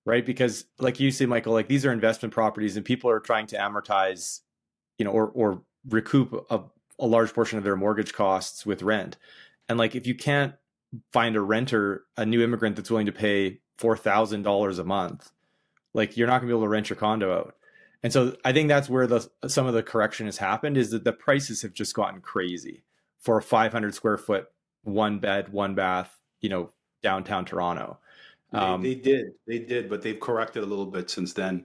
right? Because like you say, Michael, like these are investment properties and people are trying to amortize, or recoup a large portion of their mortgage costs with rent. And like, if you can't find a new immigrant that's willing to pay $4,000 a month, like you're not gonna be able to rent your condo out. And so I think that's where some of the correction has happened, is that the prices have just gotten crazy for a 500 square foot, one bed, one bath, downtown Toronto. They did, but they've corrected a little bit since then.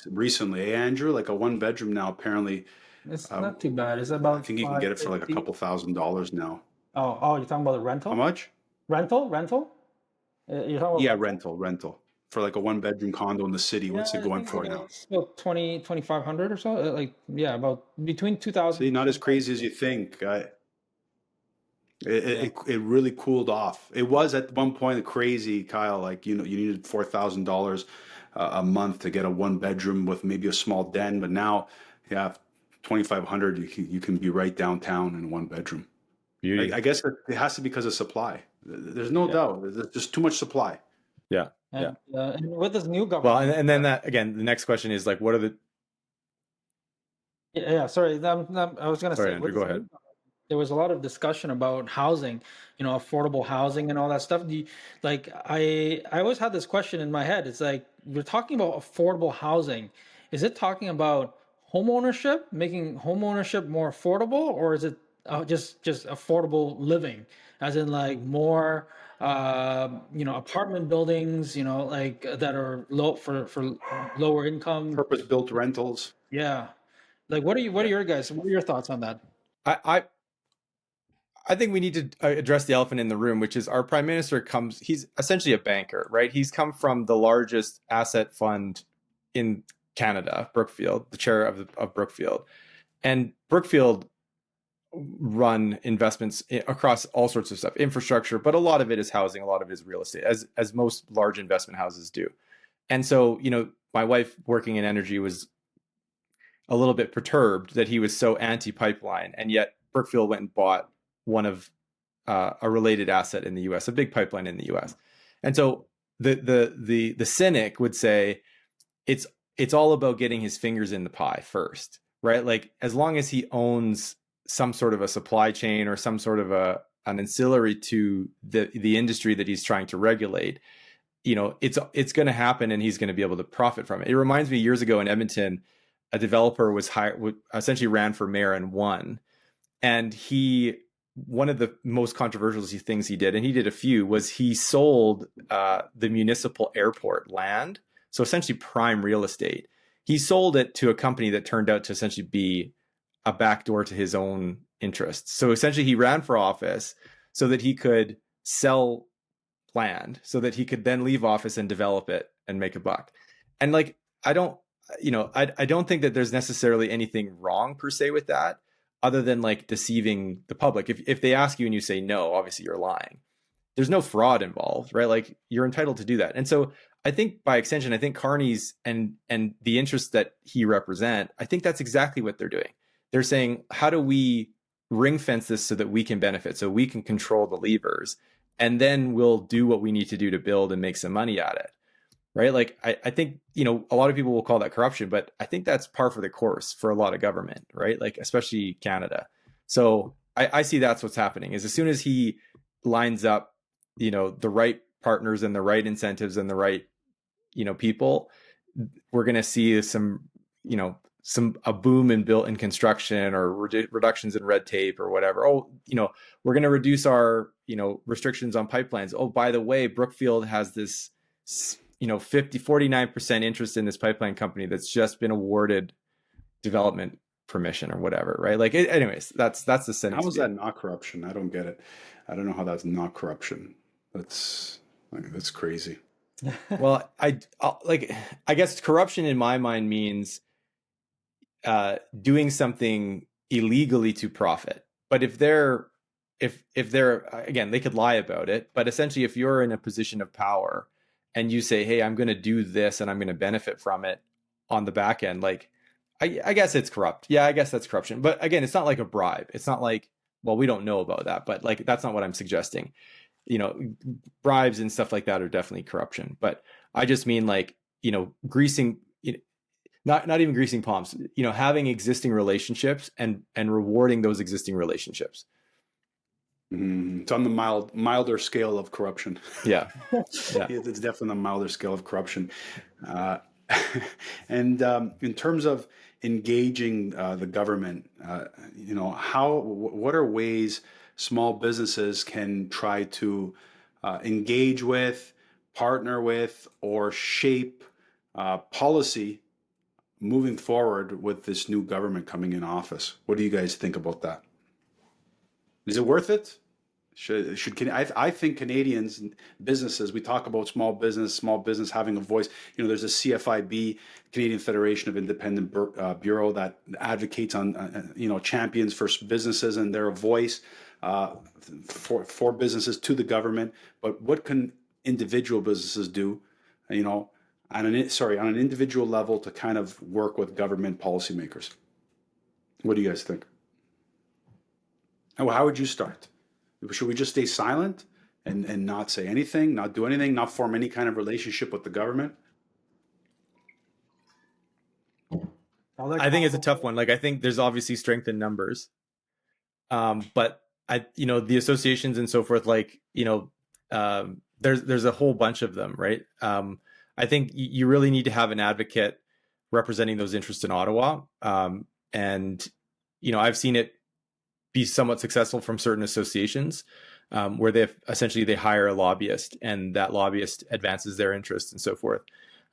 Recently, Andrew, like a one bedroom now, apparently, It's uh, not too bad. It's I about think you can get it for like a 550. couple $1,000s now. Oh, you're talking about the How rental? much? Rental? You're talking about Yeah, rental? rental for like a one bedroom condo in the city. Yeah, What's it I going think for now? it's about 2,500 or so. Like, yeah, about between 2,000 See, and not as crazy as 2,500. you think. Yeah. It really cooled off. It was at one point crazy, Kyle. Like you needed $4,000 a month to get a one bedroom with maybe a small den, but now, yeah, 2,500. You can be right downtown in a one bedroom. Beauty. I guess it has to be because of supply. There's no Yeah. doubt. There's just too much supply. Yeah. Yeah. And with this new Well, government, and then that, again, the next question is like, what are the, yeah, sorry, I was gonna sorry, say, Andrew, with go this new ahead. government, there was a lot of discussion about housing, affordable housing and all that stuff. Like, I always had this question in my head. It's like, we're talking about affordable housing. Is it talking about home ownership, making home ownership more affordable, or is it just affordable living, as in like more apartment buildings, like that are low for lower income? Purpose built rentals. Yeah. Like, what are Yeah. your guys? What are your thoughts on that? I, I think we need to address the elephant in the room, which is our prime minister he's essentially a banker, right? He's come from the largest asset fund in Canada, Brookfield, the chair of Brookfield. And Brookfield run investments across all sorts of stuff, infrastructure, but a lot of it is housing, a lot of it is real estate, as most large investment houses do. And so, my wife working in energy was a little bit perturbed that he was so anti-pipeline, and yet Brookfield went and bought one of a related asset in the U.S., a big pipeline in the U.S. And so the cynic would say it's all about getting his fingers in the pie first, right? Like, as long as he owns some sort of a supply chain or some sort of an ancillary to the industry that he's trying to regulate, it's going to happen, and he's going to be able to profit from it. It reminds me, years ago in Edmonton, a developer was hired, essentially ran for mayor and won. And one of the most controversial things he did, and he did a few, was he sold the municipal airport land. So essentially prime real estate. He sold it to a company that turned out to essentially be a backdoor to his own interests. So essentially he ran for office so that he could sell land, so that he could then leave office and develop it and make a buck. And like, I don't think that there's necessarily anything wrong per se with that, other than like deceiving the public. If they ask you and you say no, obviously you're lying. There's no fraud involved, right? Like, you're entitled to do that. And so I think by extension, I think Carney's and the interests that he represent, I think that's exactly what they're doing. They're saying, how do we ring fence this so that we can benefit, so we can control the levers, and then we'll do what we need to do to build and make some money at it, right? Like, I think, a lot of people will call that corruption, but I think that's par for the course for a lot of government, right? Like, especially Canada. So I see that's what's happening, is as soon as he lines up, the right partners and the right incentives and the right, people, we're going to see a boom in construction, or reductions in red tape or whatever. Oh, we're going to reduce our, restrictions on pipelines. Oh, by the way, Brookfield has this, 49% interest in this pipeline company that's just been awarded development permission or whatever, right? Like, anyways, that's the sentence. How is that not corruption? I don't get it. I don't know how that's not corruption. That's crazy. Well, I guess corruption in my mind means doing something illegally to profit. But if they're again, they could lie about it, but essentially, if you're in a position of power and you say, hey, I'm going to do this and I'm going to benefit from it on the back end, like, I guess it's corrupt. Yeah, I guess that's corruption. But again, it's not like a bribe. It's not like, well, we don't know about that, but like, that's not what I'm suggesting. Bribes and stuff like that are definitely corruption. But I just mean, like, greasing, not even greasing palms, having existing relationships and rewarding those existing relationships. It's on the milder scale of corruption. Yeah. It's definitely on the milder scale of corruption. And in terms of engaging the government, what are ways small businesses can try to engage with, partner with, or shape policy moving forward with this new government coming in office? What do you guys think about that? Is it worth it? I think Canadians, businesses, we talk about small business having a voice. There's a CFIB, Canadian Federation of Independent Bureau, that advocates on, champions for businesses and their voice for businesses to the government. But what can individual businesses do, on an individual level, to kind of work with government policymakers? What do you guys think? How would you start? Should we just stay silent and not say anything, not do anything, not form any kind of relationship with the government? I think it's a tough one. Like, I think there's obviously strength in numbers. But the associations and so forth, like, there's a whole bunch of them, right? I think you really need to have an advocate representing those interests in Ottawa. And I've seen it be somewhat successful from certain associations, where they hire a lobbyist, and that lobbyist advances their interests and so forth.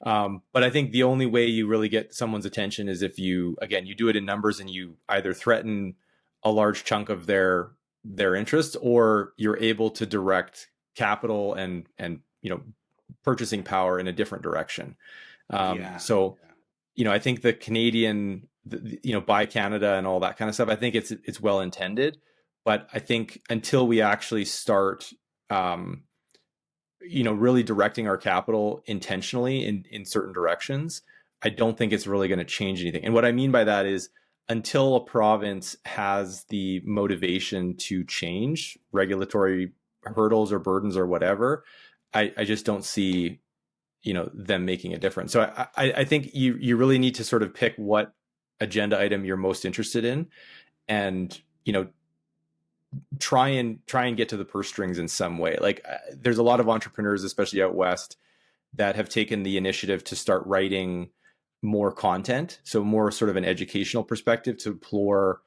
But I think the only way you really get someone's attention is if you do it in numbers, and you either threaten a large chunk of their interest, or you're able to direct capital and purchasing power in a different direction. So I think the Canadian, Buy Canada and all that kind of stuff, I think it's well intended, but I think until we actually start, really directing our capital intentionally in certain directions, I don't think it's really going to change anything. And what I mean by that is, until a province has the motivation to change regulatory hurdles or burdens or whatever, I just don't see, them making a difference. So I think you really need to sort of pick what agenda item you're most interested in, and try and get to the purse strings in some way. Like, there's a lot of entrepreneurs, especially out west, that have taken the initiative to start writing more content, so more sort of an educational perspective to implore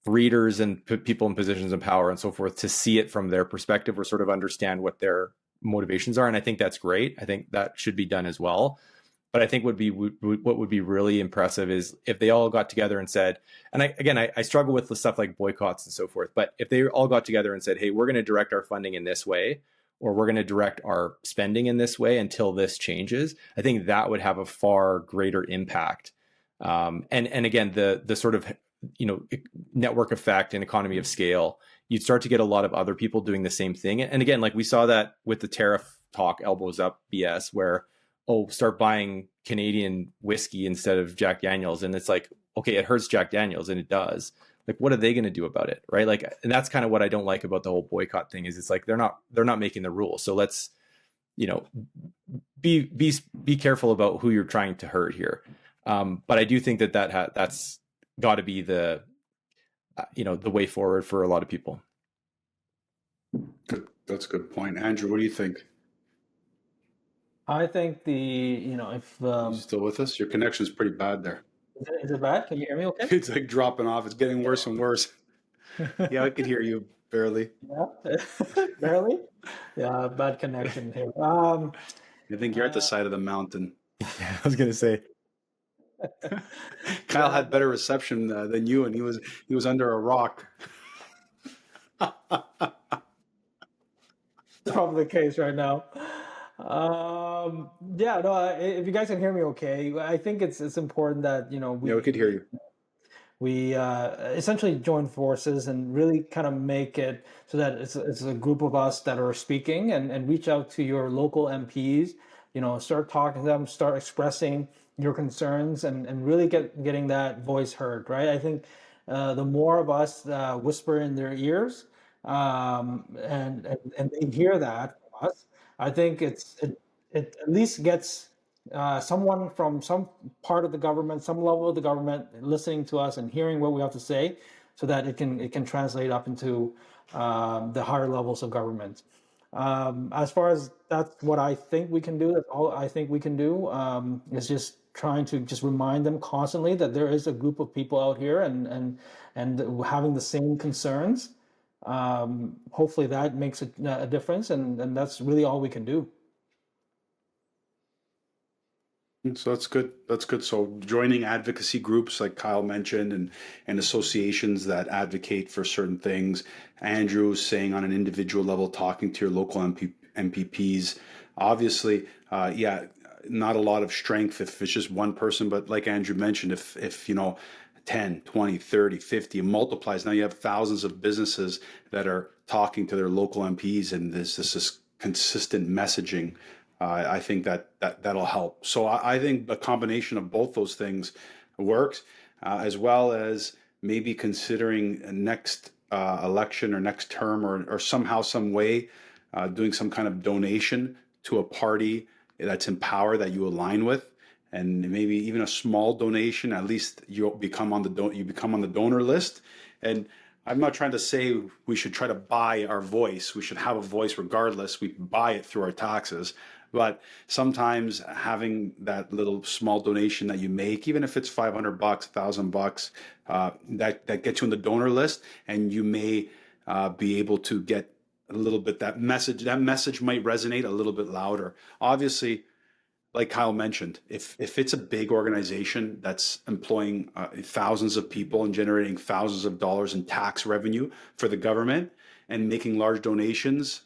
readers and people in positions of power and so forth to see it from their perspective or sort of understand what their motivations are. And I think that's great. I think that should be done as well. But I think what would be really impressive is if they all got together and said, and I struggle with the stuff like boycotts and so forth, but if they all got together and said, hey, we're going to direct our funding in this way, or we're going to direct our spending in this way until this changes, I think that would have a far greater impact. And again, the sort of, network effect and economy of scale, you'd start to get a lot of other people doing the same thing. And again, like we saw that with the tariff talk, elbows up BS, where, start buying Canadian whiskey instead of Jack Daniels. And it's like, okay, it hurts Jack Daniels, and it does. Like, what are they going to do about it? Right. Like, and that's kind of what I don't like about the whole boycott thing is it's like, they're not making the rules. So let's, be careful about who you're trying to hurt here. But I do think that's got to be the way forward for a lot of people. Good. That's a good point. Andrew, what do you think? I think if You still with us? Your connection's pretty bad there. is it bad? Can you hear me okay? It's like dropping off. It's getting worse and worse. Yeah, I could hear you barely. Yeah, barely. Yeah, bad connection here. I think you're at the side of the mountain. Yeah, I was going to say. Kyle had better reception than you, and he was under a rock. Probably the case right now. Yeah, no. If you guys can hear me, okay. I think it's important that we could hear you. We essentially join forces and really kind of make it so that it's a group of us that are speaking and reach out to your local MPs. Start talking to them, start expressing your concerns, and really getting that voice heard. Right. I think the more of us whisper in their ears, and they hear that from us, I think it at least gets someone from some part of the government, some level of the government, listening to us and hearing what we have to say, so that it can translate up into the higher levels of government. As far as that's what I think we can do, that's all I think we can do, is just trying to just remind them constantly that there is a group of people out here and having the same concerns. Hopefully that makes a difference, and that's really all we can do. So that's good. That's good. So joining advocacy groups like Kyle mentioned and associations that advocate for certain things. Andrew saying on an individual level, talking to your local MPPs. Obviously, not a lot of strength if it's just one person, but like Andrew mentioned, if 10, 20, 30, 50 multiplies, now you have thousands of businesses that are talking to their local MPs, and there's this consistent messaging. I think that'll help. So I think a combination of both those things works, as well as maybe considering a next election or next term or somehow, some way, doing some kind of donation to a party that's in power that you align with, and maybe even a small donation. At least you become on the donor list. And I'm not trying to say we should try to buy our voice. We should have a voice regardless. We buy it through our taxes. But sometimes having that little small donation that you make, even if it's $500, $1,000, that gets you on the donor list, and you may be able to get a little bit that message. That message might resonate a little bit louder. Obviously, like Kyle mentioned, if it's a big organization that's employing thousands of people and generating thousands of dollars in tax revenue for the government and making large donations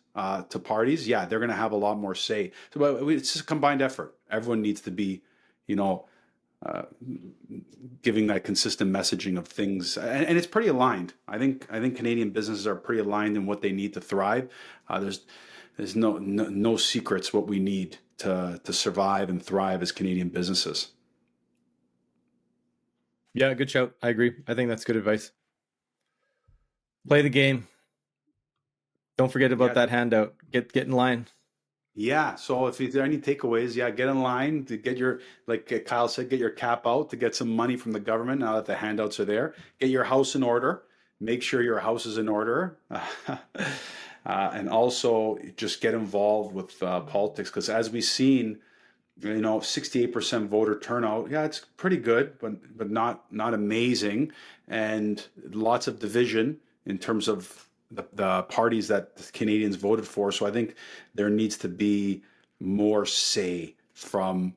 to parties, they're going to have a lot more say. So it's just a combined effort. Everyone needs to be, giving that consistent messaging of things, and it's pretty aligned. I think Canadian businesses are pretty aligned in what they need to thrive. There's no secrets what we need to survive and thrive as Canadian businesses. Yeah, good shout. I agree. I think that's good advice. Play the game. Don't forget about that handout. Get in line. Yeah. So if there are any takeaways, get in line to get your, like Kyle said, get your cap out to get some money from the government now that the handouts are there. Get your house in order. Make sure your house is in order. and also just get involved with politics, because as we've seen, 68% voter turnout. Yeah, it's pretty good, but not amazing, and lots of division in terms of the parties that the Canadians voted for. So I think there needs to be more say from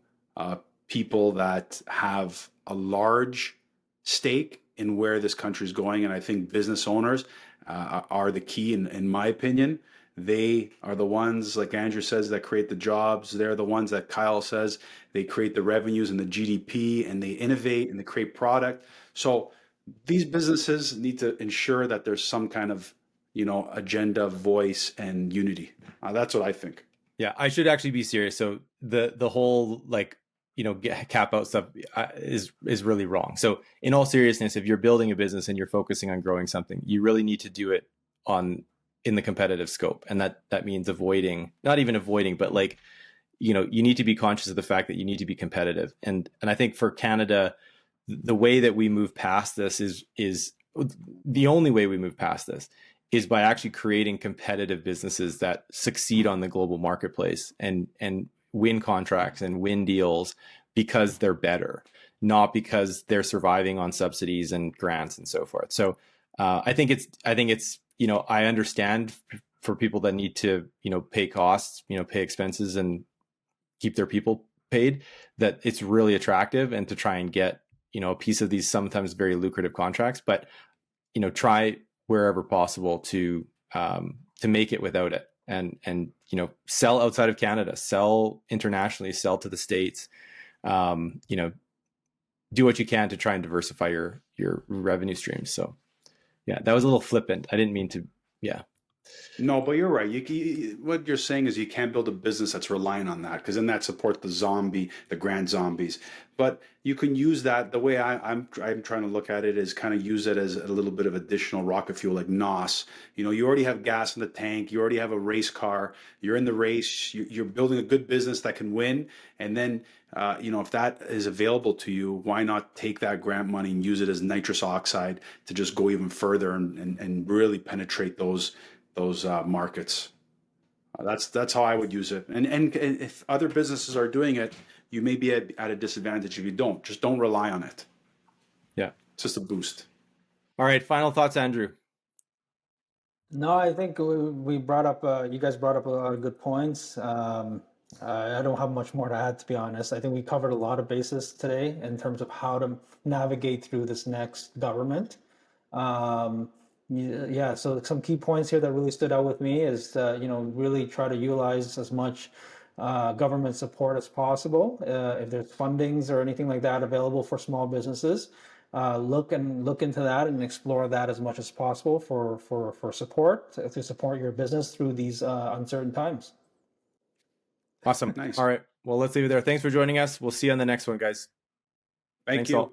people that have a large stake in where this country is going, and I think business owners are the key, in my opinion. They are the ones, like Andrew says, that create the jobs. They're the ones that Kyle says they create the revenues and the GDP, and they innovate and they create product. So these businesses need to ensure that there's some kind of, agenda, voice, and unity. That's what I think. Yeah, I should actually be serious. So the whole cap out stuff is really wrong. So in all seriousness, if you're building a business and you're focusing on growing something, you really need to do it in the competitive scope, and that means not even avoiding, but you need to be conscious of the fact that you need to be competitive. And I think for Canada, the way that we move past this is the only way we move past this is by actually creating competitive businesses that succeed on the global marketplace and win contracts and win deals because they're better, not because they're surviving on subsidies and grants and so forth. So I think it's I understand for people that need to pay costs, pay expenses and keep their people paid, that it's really attractive, and to try and get a piece of these sometimes very lucrative contracts, but try wherever possible to make it without it, and sell outside of Canada, sell internationally, sell to the States, do what you can to try and diversify your revenue streams. So yeah, that was a little flippant. I didn't mean to. Yeah. No, but you're right. What you're saying is you can't build a business that's relying on that, because then that supports the grand zombies. But you can use that. The way I'm trying to look at it is kind of use it as a little bit of additional rocket fuel, like NOS. You already have gas in the tank. You already have a race car. You're in the race. You're building a good business that can win. And then, if that is available to you, why not take that grant money and use it as nitrous oxide to just go even further and really penetrate those markets. That's how I would use it. And if other businesses are doing it, you may be at a disadvantage if you don't. Just don't rely on it. Yeah. It's just a boost. All right. Final thoughts, Andrew. No, I think we brought up, you guys brought up a lot of good points. I don't have much more to add, to be honest. I think we covered a lot of bases today in terms of how to navigate through this next government. Yeah, so some key points here that really stood out with me is, really try to utilize as much government support as possible. If there's fundings or anything like that available for small businesses, look into that and explore that as much as possible for support, to support your business through these uncertain times. Awesome. Nice. All right. Well, let's leave it there. Thanks for joining us. We'll see you on the next one, guys. Thank you. All.